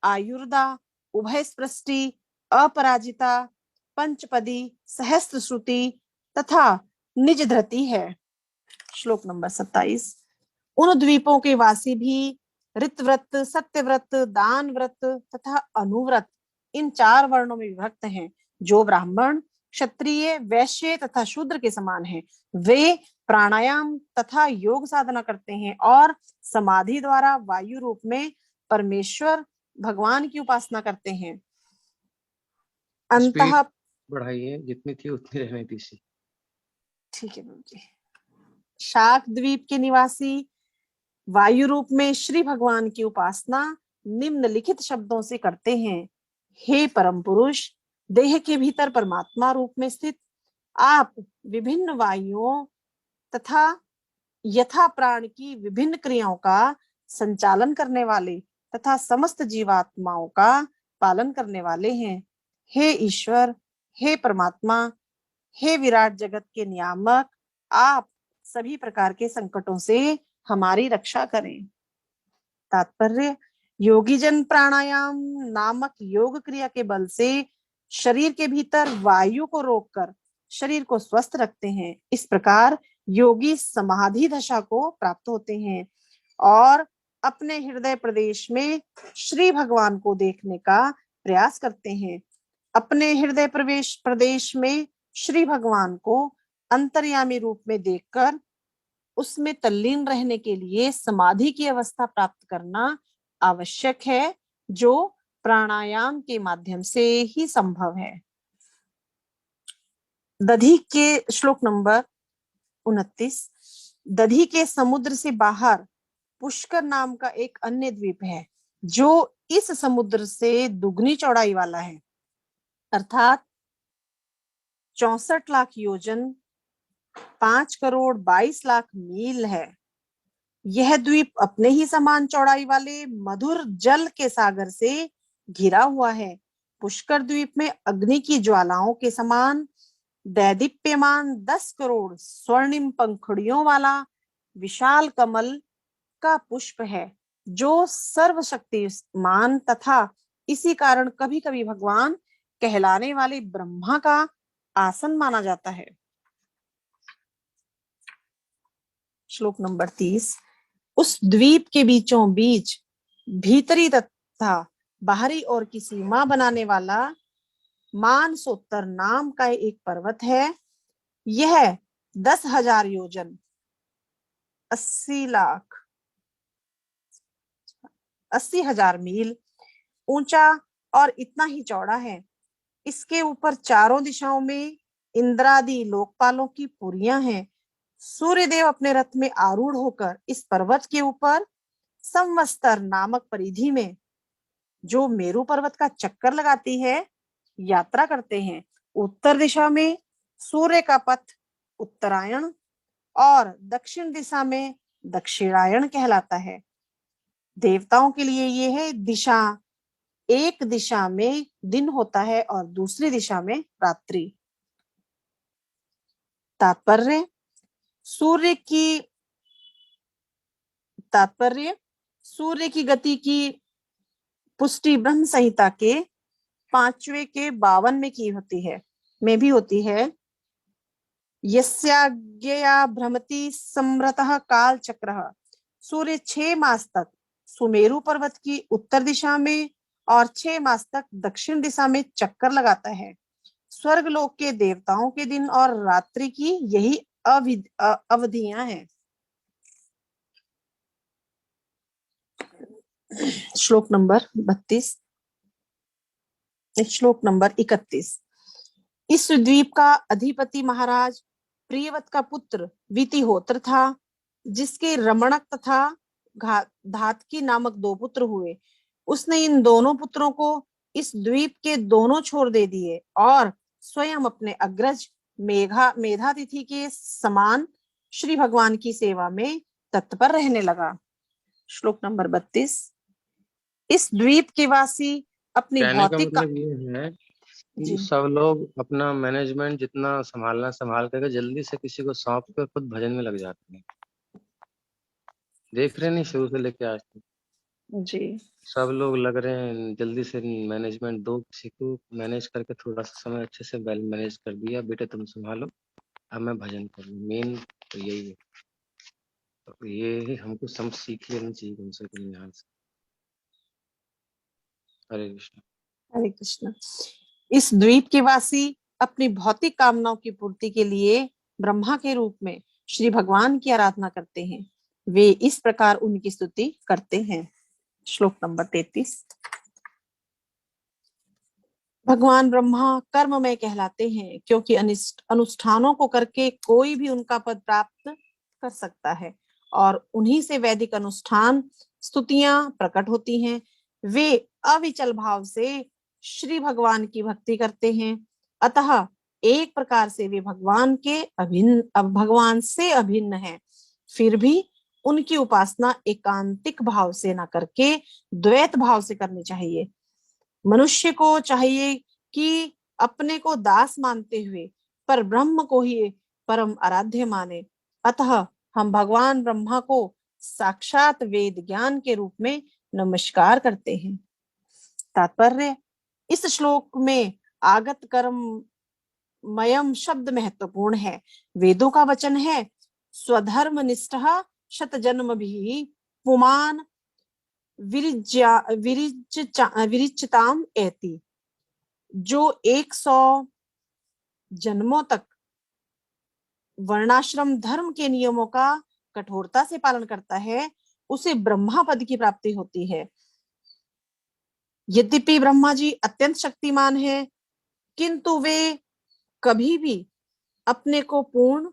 आयुर्दा, उभयस्पृष्टि, अपराजिता, पंचपदी, सहस्त्रश्रुति तथा निजधृति है। श्लोक नंबर 27। उन द्वीपों के वासी भी ऋतव्रत, सत्यव्रत, दान व्रत तथा अनुव्रत इन 4 वर्णों में विभक्त हैं, जो ब्राह्मण, क्षत्रिय, वैश्य तथा शूद्र के समान हैं। वे प्राणायाम तथा योग साधना करते हैं और समाधि द्वारा वायु रूप में परमेश्वर भगवान की उपासना करते हैं। अंतः बढ़ाइए, जितनी थी उतनी रहने दीजिए। ठीक है बाबू जी। शाक द्वीप के निवासी वायु रूप में श्री भगवान की उपासना निम्नलिखित शब्दों से करते हैं। हे परम पुरुष, देह के भीतर परमात्मा रूप में स्थित आप विभिन्न वायुओं तथा यथा प्राण की विभिन्न क्रियाओं का संचालन करने वाले तथा समस्त जीवात्माओं का पालन करने वाले हैं। हे ईश्वर, हे परमात्मा, हे विराट जगत के नियामक, आप सभी प्रकार के संकटों से हमारी रक्षा करें। तात्पर्य, योगी जन प्राणायाम नामक योग क्रिया के बल से शरीर के भीतर वायु को रोककर शरीर को स्वस्थ रखते हैं। इस प्रकार योगी समाधि दशा को प्राप्त होते हैं और अपने हृदय प्रदेश में श्री भगवान को देखने का प्रयास करते हैं। अपने हृदय प्रदेश में श्री भगवान को अंतर्यामी रूप में देखकर उसमें तल्लीन रहने के लिए समाधि की अवस्था प्राप्त करना आवश्यक है, जो प्राणायाम के माध्यम से ही संभव है। दधी के श्लोक नंबर 29। दधी के समुद्र से बाहर पुष्कर नाम का एक अन्य द्वीप है, जो इस समुद्र से दुगनी चौड़ाई वाला है, अर्थात 64 लाख योजन 5 करोड़ 22 लाख मील है। यह द्वीप अपने ही समान चौड़ाई वाले मधुर जल के सागर से घिरा हुआ है। पुष्कर द्वीप में अग्नि की ज्वालाओं के समान दैदीप्यमान 10 करोड़ स्वर्णिम पंखुड़ियों वाला विशाल कमल का पुष्प है, जो सर्वशक्तिमान तथा इसी कारण कभी कभी भगवान कहलाने वाले ब्रह्मा का आसन माना जाता है। श्लोक नंबर 30। उस द्वीप के बीचों बीच भीतरी तथा बाहरी ओर की सीमा बनाने वाला मानसोत्तर नाम का एक पर्वत है। यह 10,000 योजन 80,000 मील ऊंचा और इतना ही चौड़ा है। इसके ऊपर चारों दिशाओं में इंद्रादि लोकपालों की पुरियां हैं। सूर्यदेव अपने रथ में आरूढ़ होकर इस पर्वत के ऊपर संवत्सर नामक परिधि में, जो मेरु पर्वत का चक्कर लगाती है, यात्रा करते हैं। उत्तर दिशा में सूर्य का पथ उत्तरायण और दक्षिण दिशा में दक्षिणायण कहलाता है। देवताओं के लिए यह है दिशा, एक दिशा में दिन होता है और दूसरी दिशा में रात्रि। तात्पर्य, सूर्य की गति की पुष्टि ब्रह्म संहिता के 5वें के 52 में की होती है, में भी होती है। यस्याज्ञया भ्रमति सम्रतः काल चक्रः। सूर्य 6 मास तक सुमेरु पर्वत की उत्तर दिशा में और 6 मास तक दक्षिण दिशा में चक्कर लगाता है। स्वर्गलोक के देवताओं के दिन और रात्रि की यही अवधियां हैं। श्लोक नंबर 32, श्लोक नंबर 31। इस द्वीप का अधिपति महाराज प्रियवत का पुत्र वितिहोत्र था, जिसके रमणक तथा धातकी नामक 2 पुत्र हुए। उसने इन दोनों पुत्रों को इस द्वीप के दोनों छोर दे दिए और स्वयं अपने अग्रज मेधातिथि के समान श्री भगवान की सेवा में तत्पर रहने लगा। श्लोक नंबर 32। इस द्वीप के वासी अपनी कहने का भौतिक मतलब ये है कि जी सब लोग अपना मैनेजमेंट जितना संभालना संभाल करके जल्दी से किसी को सौंप कर खुद भजन में लग जाते हैं। देख रहे नहीं, शुरू से लेके आज तक जी सब लोग लग रहे हैं जल्दी से मैनेजमेंट दो, किसी को मैनेज करके थोड़ा सा समय अच्छे से वेल मैनेज कर दिया, बेटे तुम संभालो, अब मैं भजन करूँ। मेन तो यही है, तो ये हमको सब सीख लेना चाहिए कम से कम यहाँ से। हरे कृष्ण। हरे कृष्ण। इस द्वीप के वासी अपनी भौतिक कामनाओं की पूर्ति के लिए ब्रह्मा के रूप में श्री भगवान की आराधना करते हैं। वे इस प्रकार उनकी स्तुति करते हैं। श्लोक नंबर 33। भगवान ब्रह्मा कर्ममय कहलाते हैं, क्योंकि अनुष्ठानों को करके कोई भी उनका पद प्राप्त कर सकता है और उन्हीं से वैदिक अनुष्ठान स्तुतियां प्रकट होती हैं। वे अविचल भाव से श्री भगवान की भक्ति करते हैं, अतः एक प्रकार से वे भगवान से अभिन्न हैं। फिर भी उनकी उपासना एकांतिक भाव से न करके द्वैत भाव से करनी चाहिए। मनुष्य को चाहिए कि अपने को दास मानते हुए पर ब्रह्म को ही परम आराध्य माने। अतः हम भगवान ब्रह्मा को साक्षात वेद ज्ञान के रूप में नमस्कार करते हैं। तात्पर्य, इस श्लोक में आगत कर्म मयम शब्द महत्वपूर्ण है। वेदों का वचन है, स्वधर्म निष्ठा शत जन्म भी पुमान विरिच्यताम एति। जो 100 जन्मों तक वर्णाश्रम धर्म के नियमों का कठोरता से पालन करता है, उसे ब्रह्मा पद की प्राप्ति होती है। यद्यपि ब्रह्मा जी अत्यंत शक्तिमान है, किंतु वे कभी भी अपने को पूर्ण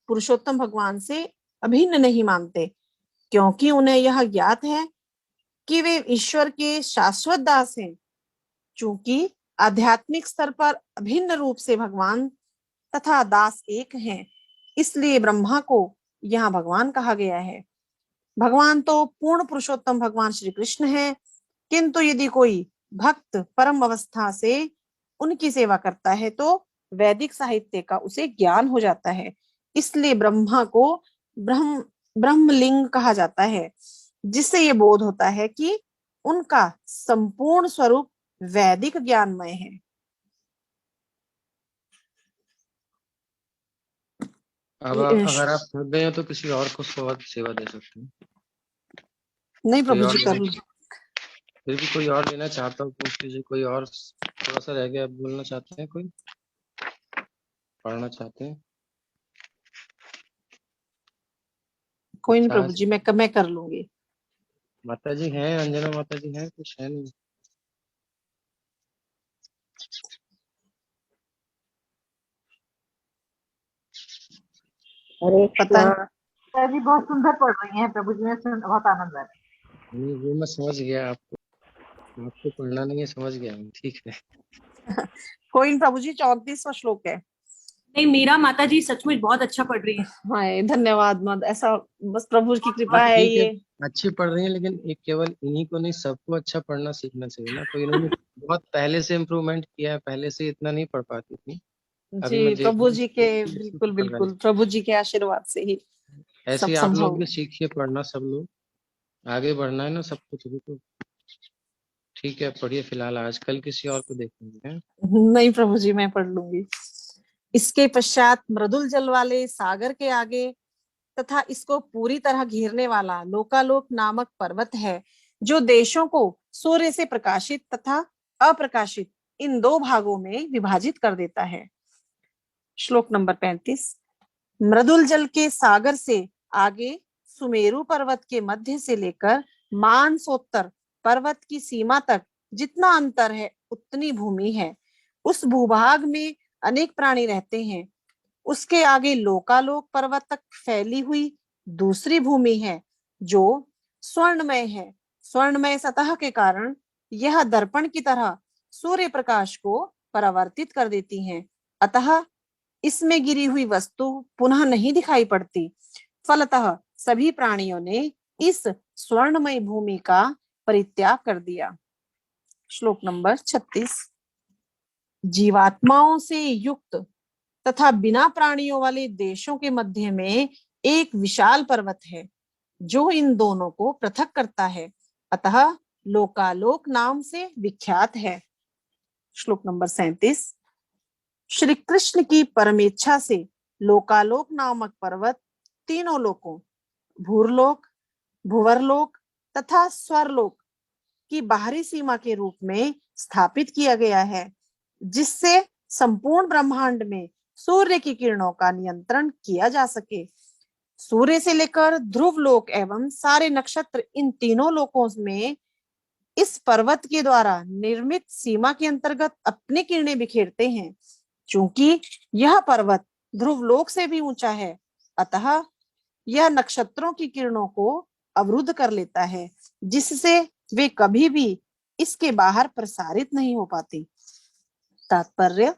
पुरुषोत्तम भगवान से अभिन्न नहीं मानते, क्योंकि उन्हें यह ज्ञात है कि वे ईश्वर के शाश्वत दास हैं। चूंकि आध्यात्मिक स्तर पर अभिन्न रूप से भगवान तथा दास एक हैं, इसलिए ब्रह्मा को यहाँ भगवान कहा गया है। भगवान तो पूर्ण पुरुषोत्तम भगवान श्री कृष्ण है, किंतु यदि कोई भक्त परम अवस्था से उनकी सेवा करता है तो वैदिक साहित्य का उसे ज्ञान हो जाता है। इसलिए ब्रह्मा को ब्रह्मलिंग कहा जाता है, जिससे ये बोध होता है कि उनका संपूर्ण स्वरूप वैदिक ज्ञानमय है। अब अगर आप थक गए हो तो किसी और को सेवा दे सकते हैं। नहीं कोई प्रभु और जी कर फिर भी कोई और लेना चाहता हो पूछ लीजिए। कोई और थोड़ा सा रह गया, बोलना चाहते हैं, कोई पढ़ना चाहते हैं? कोई नहीं प्रभु जी, मैं कर लूंगी। माता जी हैं, अंजना माता जी हैं, कुछ है नहीं? हरे पता कृष्णा जी, बहुत सुंदर पढ़ रही हैं प्रभु जी, में बहुत आनंद आ रहा है। वो मैं समझ गया, आपको पढ़ना नहीं है, समझ गया हूँ, ठीक है। कोई नहीं प्रभु जी, 34वां श्लोक है। नहीं, मीरा माता जी सचमुच बहुत अच्छा पढ़ रही है। हाँ, धन्यवाद मत, ऐसा बस प्रभु की कृपा हाँ, है ठीक है, ये। अच्छी पढ़ रही है, लेकिन एक केवल इन्हीं को नहीं, सबको अच्छा पढ़ना सीखना चाहिए ना। तो इन्होंने बहुत पहले से इम्प्रूवमेंट किया है, पहले से इतना नहीं पढ़ पाती थी। अभी जी मैं देख प्रभु रहा जी हूँ के, अच्छे बिल्कुल से पढ़ रहे हैं। बिल्कुल प्रभु जी के आशीर्वाद से ही ऐसे सब ही आप लोग संभव भी है। सीखिए पढ़ना, सब लोग आगे बढ़ना है ना, सब कुछ भी। तो ठीक है, पढ़िए फिलहाल, आजकल किसी और को देखेंगे हैं? नहीं प्रभु जी, मैं पढ़ लूंगी। इसके पश्चात मृदुल जल वाले सागर के आगे तथा इसको पूरी तरह घेरने वाला लोकालोक नामक पर्वत है, जो देशों को सूर्य से प्रकाशित तथा अप्रकाशित इन 2 भागों में विभाजित कर देता है। श्लोक नंबर 35। मृदुल जल के सागर से आगे सुमेरु पर्वत के मध्य से लेकर मानसोत्तर पर्वत की सीमा तक जितना अंतर है उतनी भूमि है। उस भूभाग में अनेक प्राणी रहते हैं। उसके आगे लोकालोक पर्वत तक फैली हुई दूसरी भूमि है जो स्वर्णमय है। स्वर्णमय सतह के कारण यह दर्पण की तरह सूर्य प्रकाश को परावर्तित कर देती है, अतः इसमें गिरी हुई वस्तु पुनः नहीं दिखाई पड़ती। फलतः सभी प्राणियों ने इस स्वर्णमय भूमि का परित्याग कर दिया। श्लोक नंबर 36। जीवात्माओं से युक्त तथा बिना प्राणियों वाले देशों के मध्य में एक विशाल पर्वत है जो इन दोनों को पृथक करता है, अतः लोकालोक नाम से विख्यात है। श्लोक नंबर 37। श्री कृष्ण की परमेच्छा से लोकालोक नामक पर्वत तीनों लोकों भूरलोक, भुवरलोक तथा स्वरलोक की बाहरी सीमा के रूप में स्थापित किया गया है, जिससे संपूर्ण ब्रह्मांड में सूर्य की किरणों का नियंत्रण किया जा सके। सूर्य से लेकर ध्रुव लोक एवं सारे नक्षत्र इन तीनों लोकों में इस पर्वत के द्वारा निर्मित सीमा के अंतर्गत अपनी किरणें बिखेरते हैं। चूंकि यह पर्वत ध्रुव लोक से भी ऊंचा है, अतः यह नक्षत्रों की किरणों को अवरुद्ध कर लेता है, जिससे वे कभी भी इसके बाहर प्रसारित नहीं हो पाती। तात्पर्य,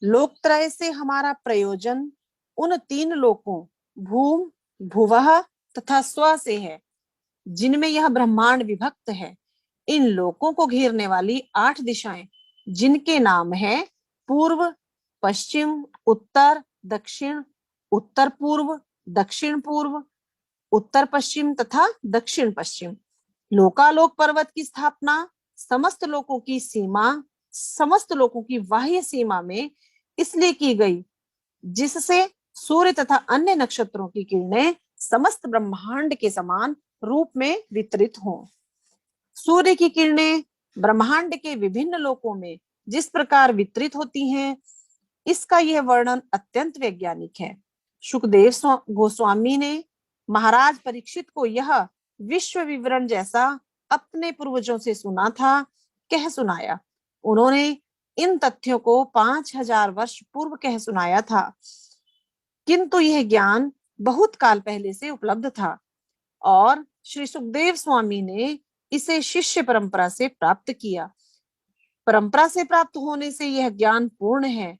लोकत्रय से हमारा प्रयोजन उन तीन लोकों भूम, भुवः तथा स्व से है, जिनमें यह ब्रह्मांड विभक्त है। इन लोकों को घेरने वाली 8 दिशाएं, जिनके नाम है पूर्व, पश्चिम, उत्तर, दक्षिण, उत्तर पूर्व, दक्षिण पूर्व, उत्तर पश्चिम तथा दक्षिण पश्चिम। लोकालोक पर्वत की स्थापना समस्त लोकों की सीमा, समस्त लोकों की बाह्य सीमा में इसलिए की गई, जिससे सूर्य तथा अन्य नक्षत्रों की किरणें समस्त ब्रह्मांड के समान रूप में वितरित हों। सूर्य की किरणें ब्रह्मांड के विभिन्न लोकों में जिस प्रकार वितरित होती हैं, इसका यह वर्णन अत्यंत वैज्ञानिक है। सुखदेव गोस्वामी ने महाराज परीक्षित को यह विश्व विवरण जैसा अपने पूर्वजों से सुना था, कह सुनाया। उन्होंने इन तथ्यों को 5000 वर्ष पूर्व कह सुनाया था, किंतु यह ज्ञान बहुत काल पहले से उपलब्ध था और श्री सुखदेव स्वामी ने इसे शिष्य परंपरा से प्राप्त किया। परंपरा से प्राप्त होने से यह ज्ञान पूर्ण है।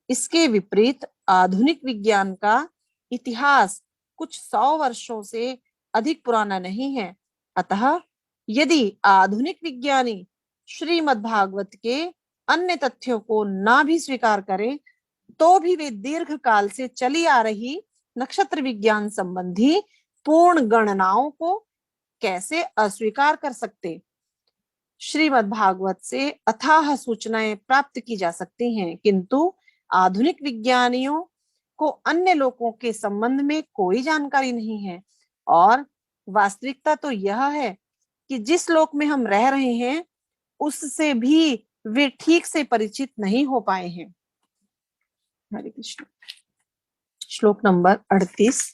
इसके विपरीत आधुनिक विज्ञान का इतिहास कुछ 100 वर्षों से अधिक पुराना नहीं है। अतः यदि आधुनिक विज्ञानी श्रीमद् भागवत के अन्य तथ्यों को ना भी स्वीकार करें, तो भी वे दीर्घ काल से चली आ रही नक्षत्र विज्ञान संबंधी पूर्ण गणनाओं को कैसे अस्वीकार कर सकते। श्रीमद् भागवत से अथाह सूचनाएं प्राप्त की जा सकती हैं, किंतु आधुनिक विज्ञानियों को अन्य लोकों के संबंध में कोई जानकारी नहीं है। और वास्तविकता तो यह है कि जिस लोक में हम रह रहे हैं, उससे भी वे ठीक से परिचित नहीं हो पाए हैं। हरे कृष्ण। श्लोक नंबर 38।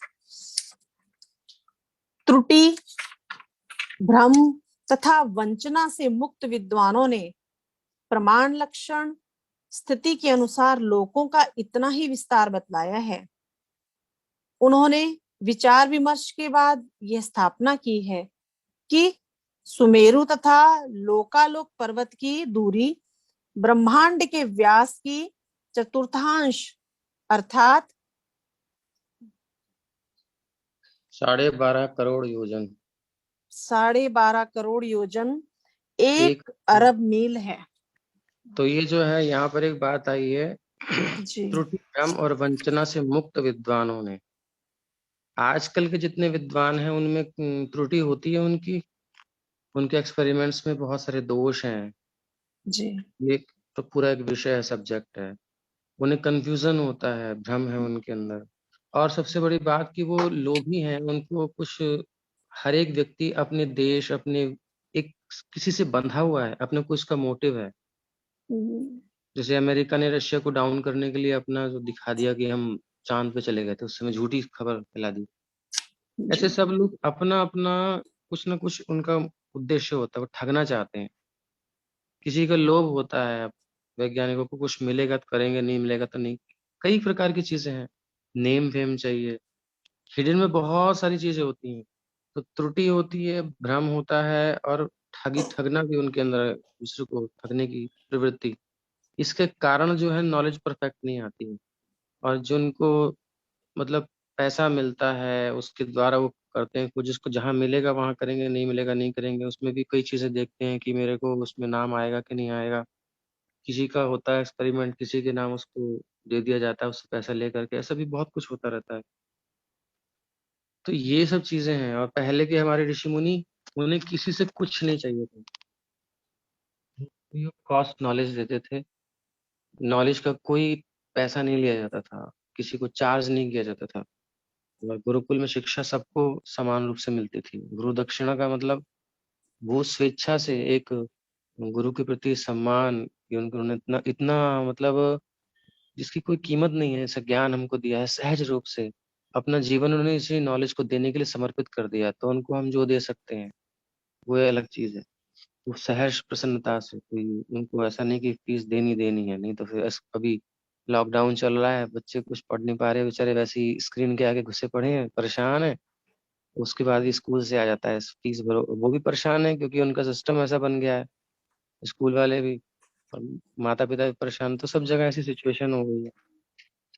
त्रुटि, भ्रम तथा वंचना से मुक्त विद्वानों ने प्रमाण लक्षण स्थिति के अनुसार लोकों का इतना ही विस्तार बतलाया है। उन्होंने विचार विमर्श के बाद यह स्थापना की है कि सुमेरु तथा लोकालोक पर्वत की दूरी ब्रह्मांड के व्यास की चतुर्थांश अर्थात 12.5 करोड़ योजन 12.5 करोड़ योजन 1 अरब मील है। तो ये जो है यहाँ पर एक बात आई है, जी। त्रुटि, भ्रम और वंचना से मुक्त विद्वानों ने। आजकल के जितने विद्वान हैं उनमें त्रुटि होती है, उनके एक्सपेरिमेंट्स में बहुत सारे दोष हैं। जी। ये तो पूरा एक विषय है, सब्जेक्ट है। उन्हें कंफ्यूजन होता है, भ्रम है उनके अंदर। और सबसे बड़ी बात कि वो लोभी हैं, उनको कुछ, हर एक व्यक्ति अपने देश, अपने एक किसी से बंधा हुआ है, अपने कुछ का मोटिव है। जैसे अमेरिका ने रशिया को डाउन करने के लिए अपना जो दिखा दिया कि हम चांद पे चले गए थे, उस समय झूठी खबर फैला दी। ऐसे सब लोग अपना अपना कुछ ना कुछ उनका उद्देश्य होता है, वो ठगना चाहते हैं। किसी का लोभ होता है, वैज्ञानिकों को कुछ मिलेगा तो करेंगे, नहीं मिलेगा तो नहीं। कई प्रकार की चीजें हैं, नेम फेम चाहिए, हिडन में बहुत सारी चीजें होती हैं। तो त्रुटि होती है, भ्रम होता है, और ठगना भी उनके अंदर है, दूसरे को ठगने की प्रवृत्ति। इसके कारण जो है नॉलेज परफेक्ट नहीं आती है। और जो उनको मतलब पैसा मिलता है उसके द्वारा वो करते हैं, कुछ जिसको जहाँ मिलेगा वहां करेंगे, नहीं मिलेगा नहीं करेंगे। उसमें भी कई चीजें देखते हैं कि मेरे को उसमें नाम आएगा कि नहीं आएगा। किसी का होता है एक्सपेरिमेंट, किसी के नाम उसको दे दिया जाता है, उससे पैसा लेकर के, ऐसा भी बहुत कुछ होता रहता है। तो ये सब चीजें हैं। और पहले के हमारे ऋषि मुनि, उन्हें किसी से कुछ नहीं चाहिए था, कॉस्ट नॉलेज देते थे। नॉलेज का कोई पैसा नहीं लिया जाता था, किसी को चार्ज नहीं किया जाता था। और गुरुकुल में शिक्षा सबको समान रूप से मिलती थी। गुरु दक्षिणा का मतलब वो स्वेच्छा से एक गुरु के प्रति सम्मान कि उन्होंने इतना इतना मतलब जिसकी कोई कीमत नहीं है, ऐसा ज्ञान हमको दिया है सहज रूप से। अपना जीवन उन्होंने इसी नॉलेज को देने के लिए समर्पित कर दिया, तो उनको हम जो दे सकते हैं वो अलग चीज है। वो सहर्ष प्रसन्नता से, कोई उनको ऐसा नहीं कि फीस देनी देनी है, नहीं तो फिर अभी लॉकडाउन चल रहा है, बच्चे कुछ पढ़ नहीं पा रहे बेचारे, वैसे ही स्क्रीन के आगे घुसे पड़े हैं, परेशान है। उसके बाद ही स्कूल से आ जाता है फीस भरो, वो भी परेशान है क्योंकि उनका सिस्टम ऐसा बन गया है, स्कूल वाले भी और माता पिता भी परेशान। तो सब जगह ऐसी सिचुएशन हो गई है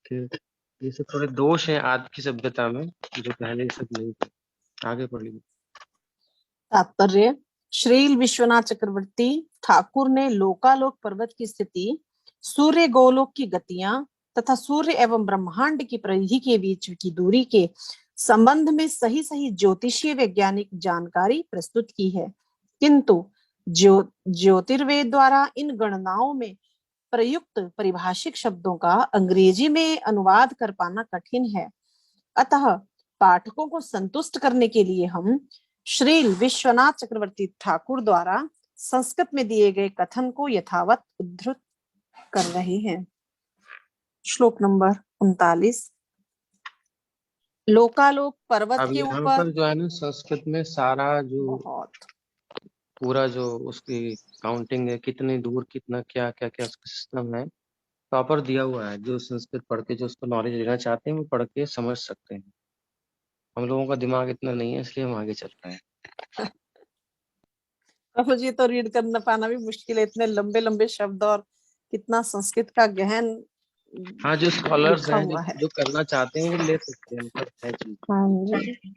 कि ये सब थोड़े दोष हैं आज की सभ्यता में, जो पहले ये सब नहीं थे। आगे पढ़िए। तात्पर्य। श्रील विश्वनाथ चक्रवर्ती ठाकुर ने लोकालोक पर्वत की स्थिति, सूर्य गोलोक की गतियां तथा सूर्य एवं ब्रह्मांड की परिधि के बीच की दूरी के संबंध में सही सही ज्योतिषीय वैज्ञानिक जानकारी प्रस्तुत की है, किंतु ज्योतिर्वेद द्वारा इन गणनाओं में प्रयुक्त परिभाषिक शब्दों का अंग्रेजी में अनुवाद कर पाना कठिन है। अतः पाठकों को संतुष्ट करने के लिए हम श्री विश्वनाथ चक्रवर्ती ठाकुर द्वारा संस्कृत में दिए गए कथन को यथावत उद्धृत कर रहे हैं। श्लोक नंबर 39। लोकालोक पर्वत अब के यहाँ ऊपर पर जो है ना संस्कृत में सारा जो बहुत पूरा जो उसकी काउंटिंग है, कितनी दूर कितना क्या क्या क्या उसका सिस्टम है, प्रॉपर दिया हुआ है। जो संस्कृत पढ़ के जो उसको नॉलेज लेना चाहते हैं वो पढ़ के समझ सकते हैं। हम लोगों का दिमाग इतना नहीं है, इसलिए हम आगे चल रहे हैं। अब मुझे तो रीड करना पाना भी मुश्किल है, इतने लंबे लंबे शब्द और कितना संस्कृत का गहन हाँ, जो स्कॉलर्स लिखा हैं, जो हुआ है। जो करना चाहते हैं वो ले सकते हैं, मतलब है चीज। हाँ जी,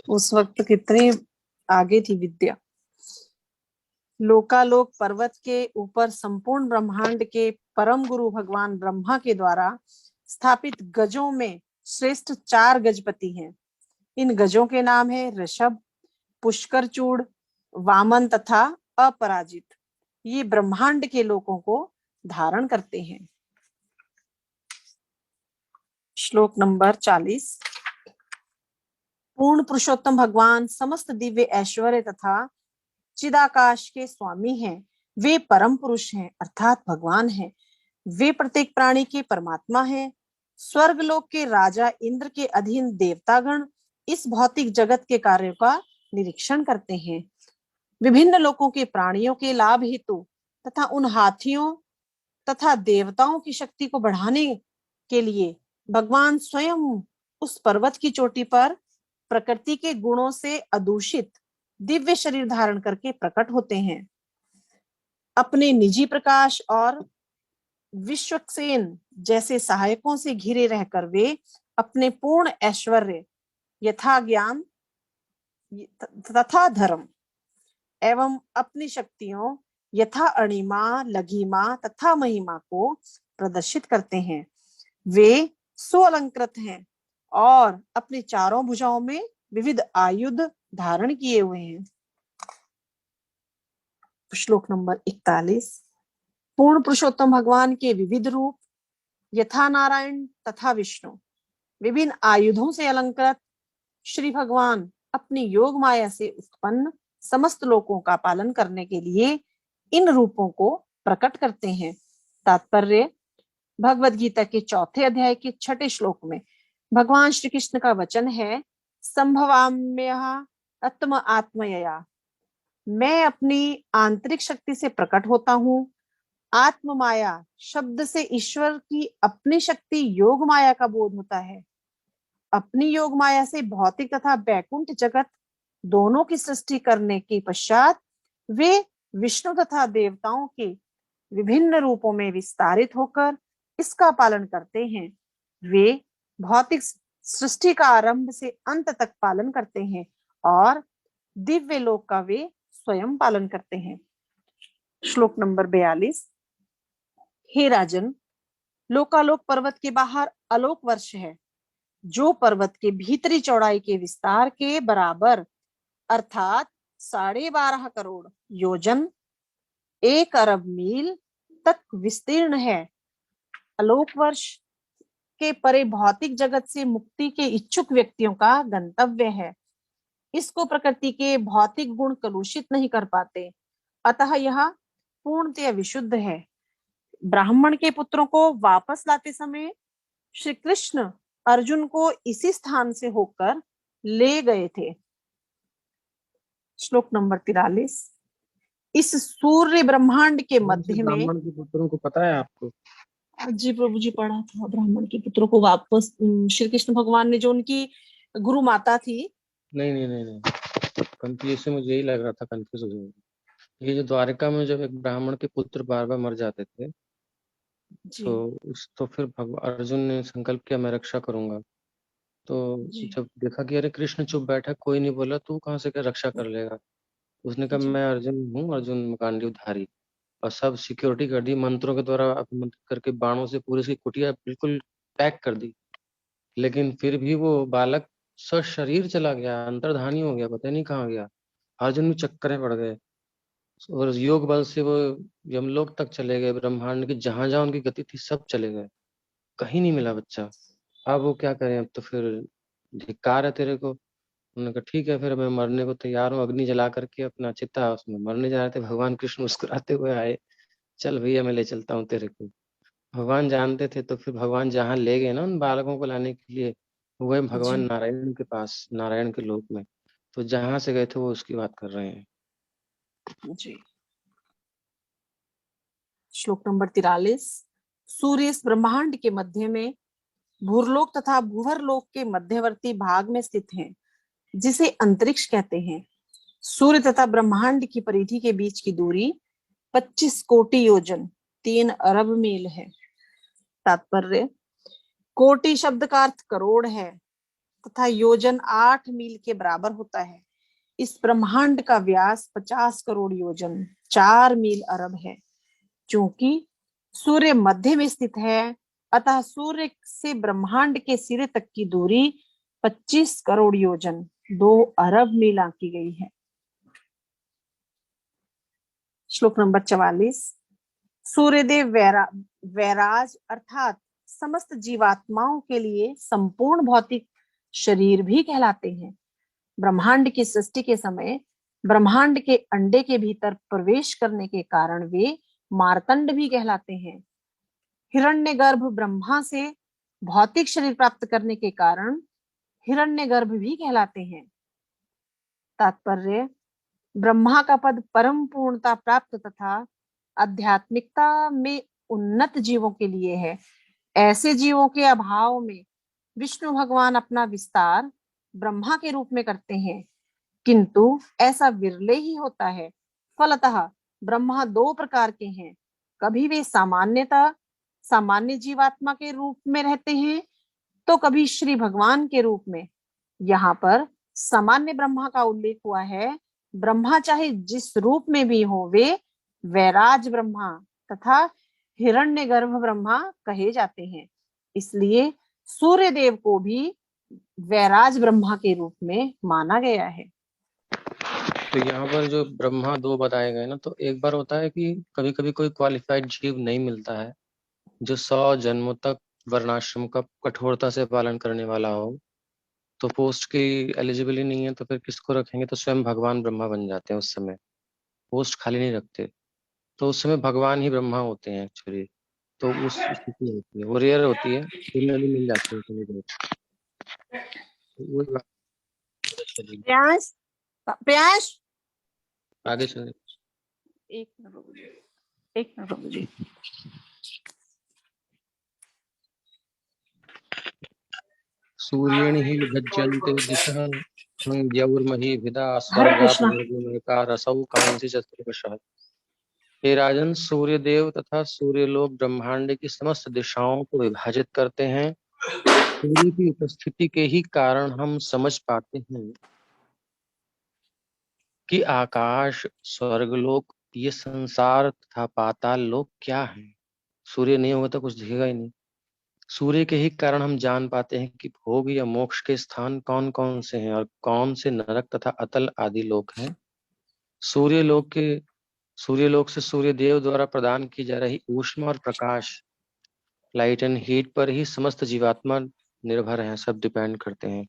उस वक्त कितनी आगे थी विद्या। लोकालोक पर्वत के ऊपर संपूर्ण ब्रह्मांड के परम गुरु भगवान ब्रह्मा के द्वारा स्थापित गजों में श्रेष्ठ 4 गजपति हैं। इन गजों के नाम है ऋषभ, पुष्करचूड़, वामन तथा अपराजित। ये ब्रह्मांड के लोकों को धारण करते हैं। श्लोक नंबर 40। पूर्ण पुरुषोत्तम भगवान समस्त दिव्य ऐश्वर्य तथा चिदाकाश के स्वामी हैं। वे परम पुरुष हैं अर्थात भगवान हैं। वे प्रत्येक प्राणी के परमात्मा हैं। स्वर्गलोक के राजा इंद्र के अधीन देवतागण इस भौतिक जगत के कार्यों का निरीक्षण करते हैं। विभिन्न लोकों के प्राणियों के लाभ हेतु तथा उन हाथियों तथा देवताओं की शक्ति को बढ़ाने के लिए भगवान स्वयं उस पर्वत की चोटी पर प्रकृति के गुणों से अदूषित दिव्य शरीर धारण करके प्रकट होते हैं। अपने निजी प्रकाश और विश्वक्सेन जैसे सहायकों से घिरे रहकर वे अपने पूर्ण ऐश्वर्य, यथा ज्ञान तथा धर्म एवं अपनी शक्तियों यथा अणिमा, लघिमा तथा महिमा को प्रदर्शित करते हैं। वे सुअलंकृत हैं और अपनी चारों भुजाओं में विविध आयुध धारण किए हुए हैं। श्लोक नंबर 41। पूर्ण पुरुषोत्तम भगवान के विविध रूप यथा नारायण तथा विष्णु, विभिन्न आयुधों से अलंकृत श्री भगवान अपनी योग माया से उत्पन्न समस्त लोकों का पालन करने के लिए इन रूपों को प्रकट करते हैं। तात्पर्य। भगवद गीता के 4थे अध्याय के 6ठे श्लोक में भगवान श्री कृष्ण का वचन है, संभवाम्य आत्म आत्मयया, मैं अपनी आंतरिक शक्ति से प्रकट होता हूँ। आत्म माया शब्द से ईश्वर की अपनी शक्ति योग माया का बोध होता है। अपनी योग माया से भौतिक तथा वैकुंठ जगत दोनों की सृष्टि करने के पश्चात वे विष्णु तथा देवताओं के विभिन्न रूपों में विस्तारित होकर इसका पालन करते हैं। वे भौतिक सृष्टि का आरंभ से अंत तक पालन करते हैं और दिव्य लोक का वे स्वयं पालन करते हैं। श्लोक नंबर 42। हे राजन, लोकालोक पर्वत के बाहर आलोक वर्ष है, जो पर्वत के भीतरी चौड़ाई के विस्तार के बराबर अर्थात 12.5 करोड़ योजन 1 अरब मील तक विस्तीर्ण है। आलोक वर्ष के परे भौतिक जगत से मुक्ति के इच्छुक व्यक्तियों का गंतव्य है। इसको प्रकृति के भौतिक गुण कलुषित नहीं कर पाते, अतः यह पूर्णतया विशुद्ध है। ब्राह्मण के पुत्रों को वापस लाते समय श्री कृष्ण अर्जुन को इसी स्थान से होकर ले गए थे। श्लोक नंबर 43। इस सूर्य ब्रह्मांड के मध्य में, ब्राह्मण के पुत्रों को पता है आपको? जी प्रभु जी पढ़ा था, ब्राह्मण के पुत्रों को वापस श्री कृष्ण भगवान ने, जो उनकी गुरु माता थी। नहीं, कंफ्यूज से मुझे यही लग रहा था, कंफ्यूज हो गया। ये जो द्वारका में जब एक ब्राह्मण के पुत्र बार बार मर जाते थे, जी, तो फिर भगवान अर्जुन ने संकल्प किया मैं रक्षा करूंगा। तो जी, जब देखा कि अरे कृष्ण चुप बैठा, कोई नहीं बोला, तू कहाँ से क्या रक्षा कर लेगा? उसने कहा जी, मैं अर्जुन हूँ, अर्जुन गांडीवधारी, और सब सिक्योरिटी कर दी, मंत्रों के द्वारा अपमंत्रित करके बाणों से पूरी उसकी कुटिया बिल्कुल पैक कर दी। लेकिन फिर भी वो बालक सशरीर चला गया, अंतर्धानी हो गया, पता नहीं कहाँ गया। अर्जुन में चक्करें पड़ गए और योग बल से वो यमलोक तक चले गए, ब्रह्मांड की जहां जहां उनकी गति थी सब चले गए, कहीं नहीं मिला बच्चा। अब वो क्या करें? अब तो फिर धिक्कार है तेरे को। उन्होंने कहा ठीक है, फिर मैं मरने को तैयार हूँ। अग्नि जला करके अपना चिता उसमें मरने जा रहे थे, भगवान कृष्ण मुस्कुराते हुए आए, चल भैया मैं ले चलता हूँ तेरे को। भगवान जानते थे, तो फिर भगवान जहाँ ले गए ना उन बालकों को लाने के लिए, वह भगवान जी, नारायण के पास, नारायण के लोक में। तो जहाँ से गए थे वो उसकी बात कर रहे हैं। जी। श्लोक नंबर 43। सूर्य इस ब्रह्मांड के मध्य में भूरलोक तथा भूवरलोक के मध्यवर्ती भाग में स्थित है, जिसे अंतरिक्ष कहते हैं। सूर्य तथा ब्रह्मांड की परिधि के बीच की दूरी 25 कोटि योजन 3 अरब मील है। तात्पर्य, कोटि शब्द का अर्थ करोड़ है तथा योजन 8 मील के बराबर होता है। इस ब्रह्मांड का व्यास 50 करोड़ योजन 4 मील अरब है। क्योंकि सूर्य मध्य में स्थित है, अतः सूर्य से ब्रह्मांड के सिरे तक की दूरी 25 करोड़ योजन 2 अरब मील आंकी गई है। श्लोक नंबर 44। सूर्यदेव वैराज अर्थात समस्त जीवात्माओं के लिए संपूर्ण भौतिक शरीर भी कहलाते हैं। ब्रह्मांड की सृष्टि के समय ब्रह्मांड के अंडे के भीतर प्रवेश करने के कारण वे मार्तंड भी कहलाते हैं। हिरण्यगर्भ ब्रह्मा से भौतिक शरीर प्राप्त करने के कारण हिरण्यगर्भ भी कहलाते हैं। तात्पर्य, ब्रह्मा का पद परम पूर्णता प्राप्त तथा आध्यात्मिकता में उन्नत जीवों के लिए है। ऐसे जीवों के अभाव में विष्णु भगवान अपना विस्तार ब्रह्मा के रूप में करते हैं, किंतु ऐसा विरले ही होता है। फलतः ब्रह्मा 2 प्रकार के हैं, कभी वे सामान्य जीवात्मा के रूप में रहते हैं, तो कभी श्री भगवान के रूप में। यहाँ पर सामान्य ब्रह्मा का उल्लेख हुआ है। ब्रह्मा चाहे जिस रूप में भी हो, वे वैराज ब्रह्मा तथा हिरण्यगर्भ ब्रह्मा कहे जाते हैं। इसलिए सूर्य देव को भी वैराज ब्रह्मा के रूप में माना गया है। तो यहाँ पर जो ब्रह्मा 2 बताए गए ना, तो एक बार होता है कि कभी कभी कोई क्वालिफाइड जीव नहीं मिलता है जो 100 जन्मों तक वर्णाश्रम का कठोरता से पालन करने वाला हो, तो पोस्ट की एलिजिबिलिटी नहीं है, तो फिर किसको रखेंगे? तो स्वयं भगवान ब्रह्मा बन जाते हैं उस समय, पोस्ट खाली नहीं रखते। तो उस समय भगवान ही ब्रह्मा होते हैं एक्चुअली। तो उस स्थिति होती है, वो रेयर होती है, जनरली मिल जाते हैं कभी कभी। तो वो बात चलेगी। प्रियांश, प्रियांश आगे चलिए। एक मिनट रुको जी, एक मिनट रुको जी। सूर्येण हि विभज्यन्ते दिशः द्यौर्महीभिदा हरे कृष्णा। स्वर्गापवर्गमेकारसौ कांसी चतुर्वशः। हे राजन, सूर्य देव तथा सूर्यलोक ब्रह्मांड की समस्त दिशाओं को विभाजित करते हैं। सूर्य की उपस्थिति के ही कारण हम समझ पाते हैं कि आकाश, स्वर्गलोक, ये संसार तथा पाताल लोक क्या है। सूर्य नहीं होगा तो कुछ दिखेगा ही नहीं। सूर्य के ही कारण हम जान पाते हैं कि भोग या मोक्ष के स्थान कौन कौन से हैं और कौन से नरक तथा अतल आदि लोक हैं। सूर्यलोक से सूर्य देव द्वारा प्रदान की जा रही ऊष्मा और प्रकाश, लाइट एंड हीट पर ही समस्त जीवात्मा निर्भर हैं, सब डिपेंड करते हैं,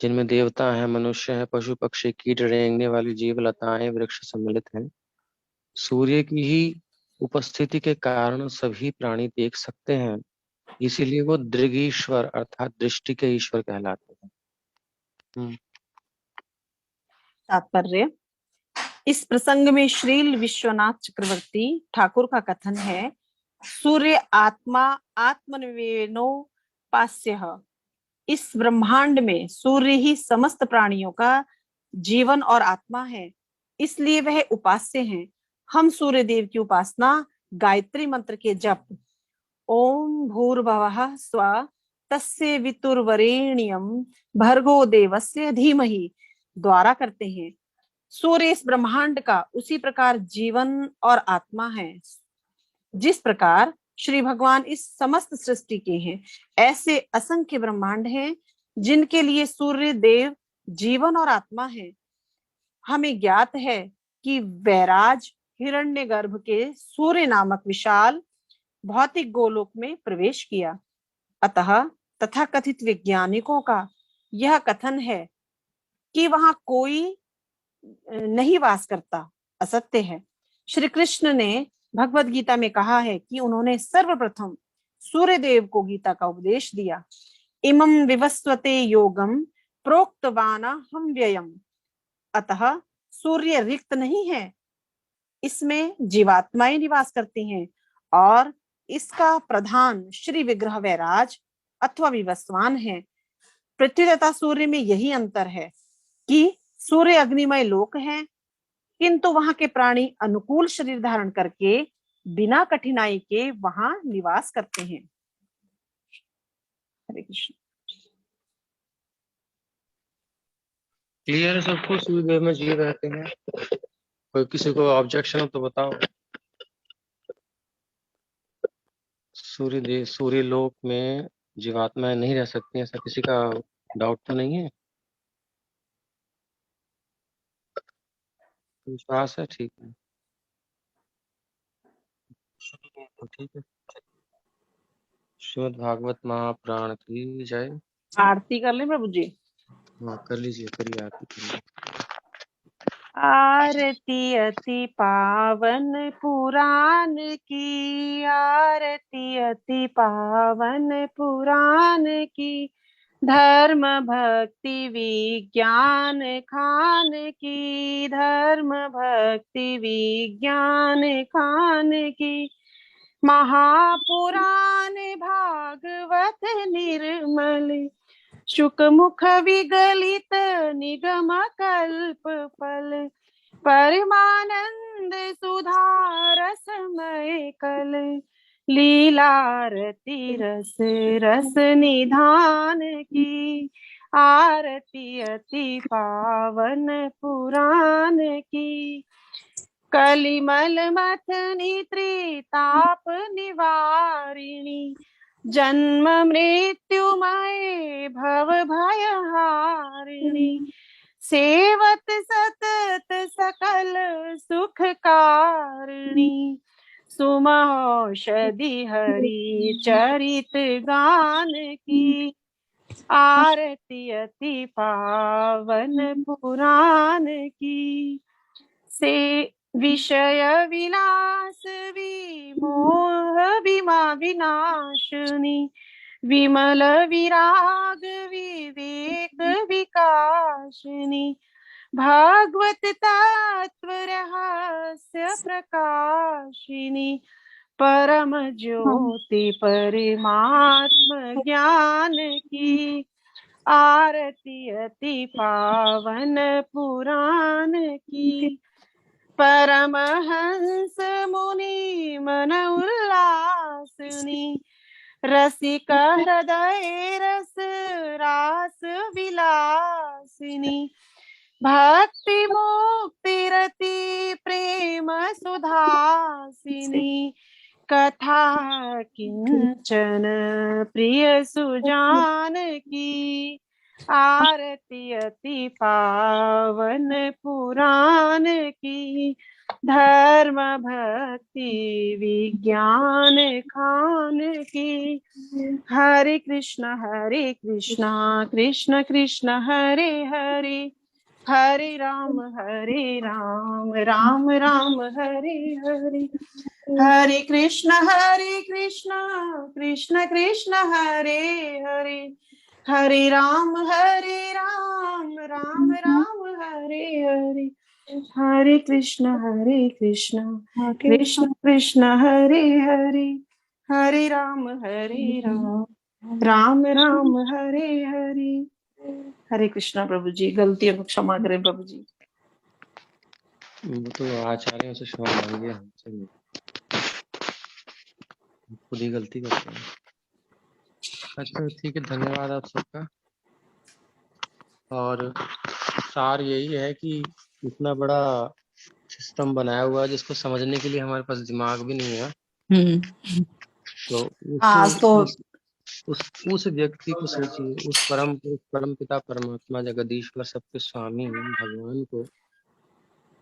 जिनमें देवता हैं, मनुष्य हैं, पशु पक्षी, कीट, रेंगने वाली जीव, लताएं, वृक्ष सम्मिलित हैं। सूर्य की ही उपस्थिति के कारण सभी प्राणी देख सकते हैं, इसीलिए वो दृगीश्वर अर्थात दृष्टि के ईश्वर कहलाते हैं। तात्पर्य। इस प्रसंग में श्रील विश्वनाथ चक्रवर्ती ठाकुर का कथन है, सूर्य आत्मा आत्मनिवेनोपास्यः। इस ब्रह्मांड में सूर्य ही समस्त प्राणियों का जीवन और आत्मा है, इसलिए वह उपास्य हैं। हम सूर्य देव की उपासना गायत्री मंत्र के जप ओम भूर्भुवः स्वः तस्य वितुर्वरेण्यं भर्गो देवस्य धीमहि द्वारा करते हैं। सूर्य इस ब्रह्मांड का उसी प्रकार जीवन और आत्मा है जिस प्रकार श्री भगवान इस समस्त सृष्टि के हैं। ऐसे असंख्य ब्रह्मांड हैं जिनके लिए सूर्य देव जीवन और आत्मा है। हमें ज्ञात है कि वैराज हिरण्यगर्भ के सूर्य नामक विशाल भौतिक गोलोक में प्रवेश किया। अतः तथाकथित वैज्ञानिकों का यह कथन है कि वहां कोई नहीं वास करता, असत्य है। श्री कृष्ण ने भगवत गीता में कहा है कि उन्होंने सर्वप्रथम सूर्य देव को गीता का उपदेश दिया। इमं विवस्वते योगम प्रोक्तवाना हम व्ययम। अतः सूर्य रिक्त नहीं है, इसमें जीवात्माएं निवास करती हैं और इसका प्रधान श्री विग्रह वैराज अथवा विवस्वान है। पृथ्वी तथा सूर्य में यही अंतर है कि सूर्य अग्निमय लोक है, किंतु वहां के प्राणी अनुकूल शरीर धारण करके बिना कठिनाई के वहां निवास करते हैं। हरे कृष्ण। क्लियर है सबको? सूर्य देव में जीव रहते हैं। कोई किसी को ऑब्जेक्शन हो तो बताओ। सूर्य लोक में जीवात्माएं नहीं रह सकती, ऐसा किसी का डाउट तो नहीं है? विश्वास है? ठीक है, तो ठीक है। श्रीमद् भागवत महापुराण की जय। आरती कर ले प्रभु जी। हाँ कर लीजिए, करिए आरती करिए। आरती अति पावन पुराण की, आरती अति पावन पुराण की, धर्म भक्ति विज्ञान खान की, धर्म भक्ति विज्ञान खान की, महापुराण भागवत निर्मल, शुक मुख विगलित निगम कल्प फल, परमानंद सुधा रसमय कल, लीलारती रस रस निधान की, आरती अति पावन पुराण की, कलिमल मथनी त्रिताप निवारिणी, जन्म मृत्युमय भव भय हारिणी, सेवत सतत सकल सुख कारिणी, सुमौषधि हरि चरित गान की, आरती अति पावन पुराण की, से विषय विलास विमोह विमा विनाशनी, विमल विराग विवेक विकाशिनी, भागवत तत्व रहस्य प्रकाशिनी, परम ज्योति परमात्म ज्ञान की, आरती अति पावन पुराण की, परमहंस मुनि मन उल्लासिनी, रसिक हृदय रस रास विलासिनी, भक्ति मुक्ति रति प्रेम सुधासिनी, कथा किंचन प्रिय सुजान की, आरती अति पावन पुराण की, धर्म भक्ति विज्ञान खान की, हरे कृष्ण कृष्ण कृष्ण हरे हरे, हरे राम राम राम हरे हरे, हरे कृष्ण कृष्ण कृष्ण हरे हरे, हरे राम राम हरे हरे, हरे कृष्ण कृष्ण कृष्ण हरे हरे, हरे राम राम राम हरे हरे। हरे कृष्णा प्रभु जी, गलतियों को क्षमा करें प्रभु जी। वो तो आचार्यों से क्षमा मांगिए, हमसे नहीं, खुद ही गलती करते हैं। अच्छा ठीक है, धन्यवाद आप सबका। और सार यही है कि इतना बड़ा सिस्टम बनाया हुआ है जिसको समझने के लिए हमारे पास दिमाग भी नहीं है। तो आज तो उस व्यक्ति को सोचिए, उस परम पिता परमात्मा जगदीश्वर सबके स्वामी भगवान को,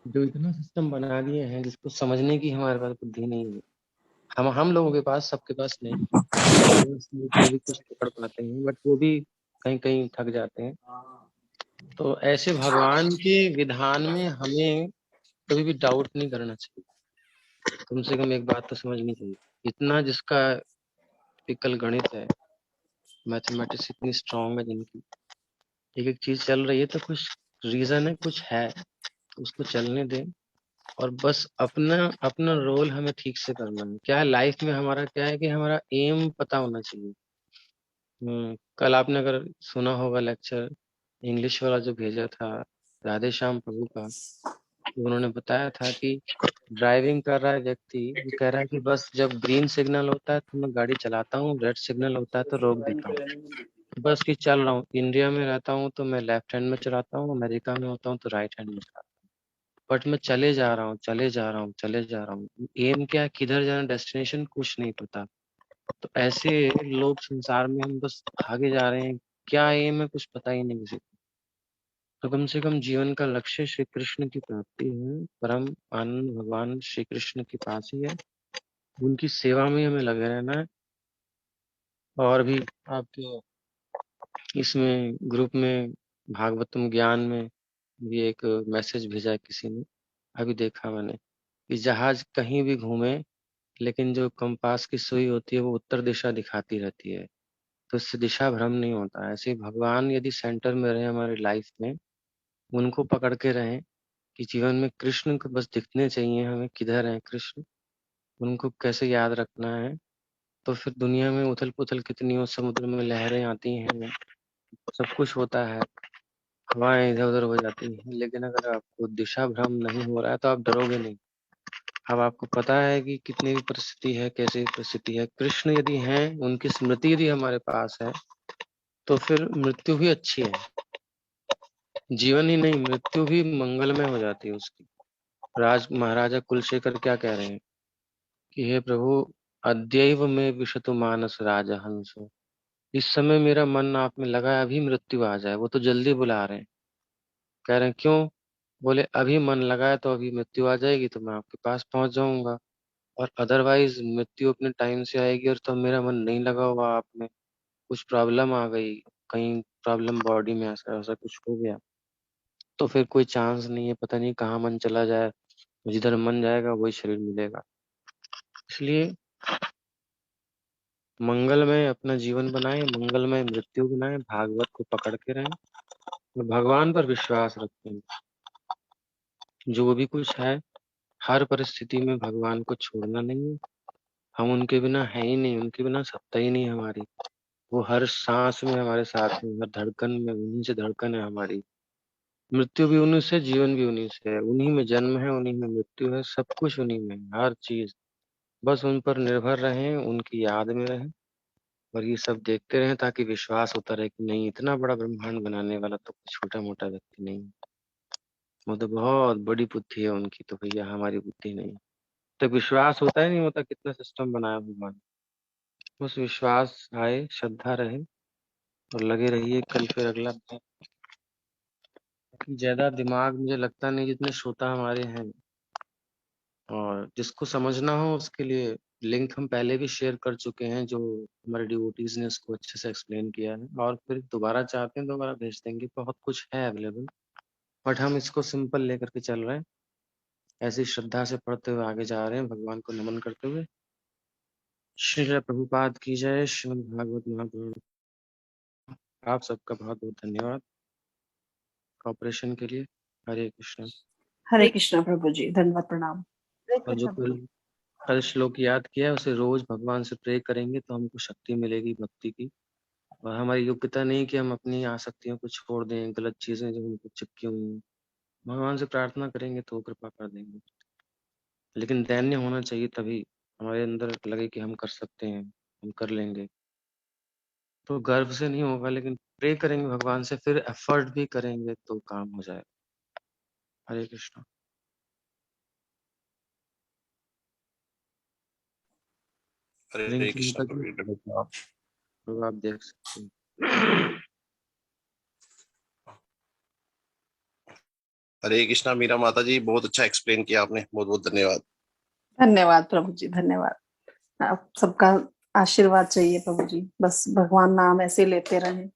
जो इतना सिस्टम बना दिए हैं जिसको समझने की हमारे पास बुद्धि नहीं है। हम लोगों के पास, सबके पास नहीं, तो भी कुछ पकड़ पाते हैं, बट वो भी कहीं कहीं थक जाते हैं। तो ऐसे भगवान के विधान में हमें कभी भी डाउट नहीं करना चाहिए। कम से कम एक बात तो समझनी चाहिए, इतना जिसका टिपिकल गणित है, मैथमेटिक्स इतनी स्ट्रांग है जिनकी, एक एक चीज चल रही है तो कुछ रीजन है, कुछ है, तो उसको चलने दें। और बस अपना अपना रोल हमें ठीक से करना है। क्या है लाइफ में हमारा, क्या है कि हमारा एम पता होना चाहिए। कल आपने अगर सुना होगा लेक्चर, इंग्लिश वाला जो भेजा था राधे श्याम प्रभु का, तो उन्होंने बताया था कि ड्राइविंग कर रहा है व्यक्ति, वो कह रहा है कि बस जब ग्रीन सिग्नल होता है तो मैं गाड़ी चलाता हूँ, रेड सिग्नल होता है तो रोक देता हूँ, बस कि चल रहा हूँ। इंडिया में रहता हूँ तो मैं लेफ्ट हैंड में चलाता हूँ, अमेरिका में होता हूँ तो राइट हैंड में चलाता हूँ, बट मैं चले जा रहा हूँ, चले जा रहा हूँ, चले जा रहा हूँ। एम क्या है, किधर जाना, डेस्टिनेशन कुछ नहीं पता। तो ऐसे लोग संसार में, हम बस भागे जा रहे हैं, क्या एम है कुछ पता ही नहीं किसी को। तो कम से कम जीवन का लक्ष्य श्री कृष्ण की प्राप्ति है, परम आनंद भगवान श्री कृष्ण के पास ही है, उनकी सेवा में हमें लगे रहना है। और भी आपके इसमें ग्रुप में भागवतम ज्ञान में भी एक मैसेज भेजा है किसी ने, अभी देखा मैंने, कि जहाज कहीं भी घूमे लेकिन जो कंपास की सुई होती है वो उत्तर दिशा दिखाती रहती है, तो इससे दिशा भ्रम नहीं होता है। ऐसे ही भगवान यदि सेंटर में रहे हमारी लाइफ में, उनको पकड़ के रहें कि जीवन में कृष्ण को बस दिखने चाहिए हमें, किधर है कृष्ण, उनको कैसे याद रखना है, तो फिर दुनिया में उथल पुथल कितनी हो, समुद्र में लहरें आती हैं, सब कुछ होता है, हवाएं इधर उधर हो जाती हैं, लेकिन अगर आपको दिशा भ्रम नहीं हो रहा है तो आप डरोगे नहीं। अब आपको पता है कि कितनी भी परिस्थिति है, कैसी भी परिस्थिति है, कृष्ण यदि हैं, उनकी स्मृति यदि हमारे पास है, तो फिर मृत्यु भी अच्छी है। जीवन ही नहीं, मृत्यु भी मंगलमय हो जाती है उसकी। महाराजा कुलशेखर क्या कह रहे हैं कि हे प्रभु, अद्यैव में विशतु मानस राजहंस, इस समय मेरा मन आप में लगा है, अभी मृत्यु आ जाए, वो तो जल्दी बुला रहे हैं। कह रहे हैं क्यों? बोले अभी मन लगा है तो अभी मृत्यु आ जाएगी तो मैं आपके पास पहुंच जाऊंगा, और अदरवाइज मृत्यु अपने टाइम से आएगी और तो मेरा मन नहीं लगा हुआ आप में, कुछ प्रॉब्लम आ गई, कहीं प्रॉब्लम बॉडी में ऐसा ऐसा कुछ हो गया, तो फिर कोई चांस नहीं है, पता नहीं कहाँ मन चला जाए, जिधर मन जाएगा वही शरीर मिलेगा। इसलिए मंगलमय अपना जीवन बनाए, मंगलमय मृत्यु बनाए, भागवत को पकड़ के रहें, और भगवान पर विश्वास रखें। जो भी कुछ है, हर परिस्थिति में भगवान को छोड़ना नहीं है। हम उनके बिना है ही नहीं, उनके बिना सत्ता ही नहीं है हमारी। वो हर सांस में हमारे साथ में, हर धड़कन में, उन्हीं से धड़कन है हमारी। मृत्यु भी उन्हीं से, जीवन भी उन्हीं से है। उन्हीं में जन्म है, उन्हीं में मृत्यु है, सब कुछ उन्हीं में है, हर चीज। बस उन पर निर्भर रहें, उनकी याद में रहें और ये सब देखते रहें, ताकि विश्वास होता रहे कि नहीं, इतना बड़ा ब्रह्मांड बनाने वाला तो कोई छोटा मोटा व्यक्ति नहीं है। वो तो बहुत बड़ी बुद्धि है उनकी, तो भैया हमारी बुद्धि नहीं। तो विश्वास होता ही नहीं होता, कितना सिस्टम बनाया भगवान। बस विश्वास आए, श्रद्धा रहे और लगे रहिए। कल फिर अगला ज्यादा दिमाग मुझे लगता नहीं जितने श्रोता हमारे हैं, और जिसको समझना हो उसके लिए लिंक हम पहले भी शेयर कर चुके हैं, जो हमारे डिवोटीज ने उसको अच्छे से एक्सप्लेन किया है, और फिर दोबारा चाहते हैं दोबारा भेज देंगे। बहुत कुछ है अवेलेबल, बट हम इसको सिंपल लेकर के चल रहे हैं, ऐसी श्रद्धा से पढ़ते हुए आगे जा रहे हैं, भगवान को नमन करते हुए। श्रील प्रभुपाद की जय। श्रीमद् भागवत महापुराण। आप सबका बहुत बहुत धन्यवाद कॉपरेशन के लिए। हरे कृष्ण। हरे कृष्णा प्रभु जी, धन्यवाद, प्रणाम। और जो कल श्लोक याद किया है उसे रोज भगवान से प्रे करेंगे तो हमको शक्ति मिलेगी भक्ति की। और हमारी योग्यता नहीं कि हम अपनी आसक्तियों को छोड़ दें, गलत चीजें जो हमको चिपकी हुई हैं। भगवान से प्रार्थना करेंगे तो वो कृपा कर देंगे। लेकिन दैन्य होना चाहिए, तभी हमारे अंदर लगे कि हम कर सकते हैं, हम कर लेंगे। तो गर्व से नहीं होगा, लेकिन प्रे करेंगे भगवान से, फिर एफर्ट भी करेंगे तो काम हो जाएगा। हरे कृष्ण। हरे लिंक कृष्ण माता जी, प्रभु। तो आप देख सकते हैं। हरे कृष्णा मीरा माता जी, बहुत अच्छा एक्सप्लेन किया आपने, बहुत बहुत धन्यवाद। धन्यवाद प्रभु जी, धन्यवाद। आप सबका आशीर्वाद चाहिए प्रभु जी, बस भगवान नाम ऐसे लेते रहें।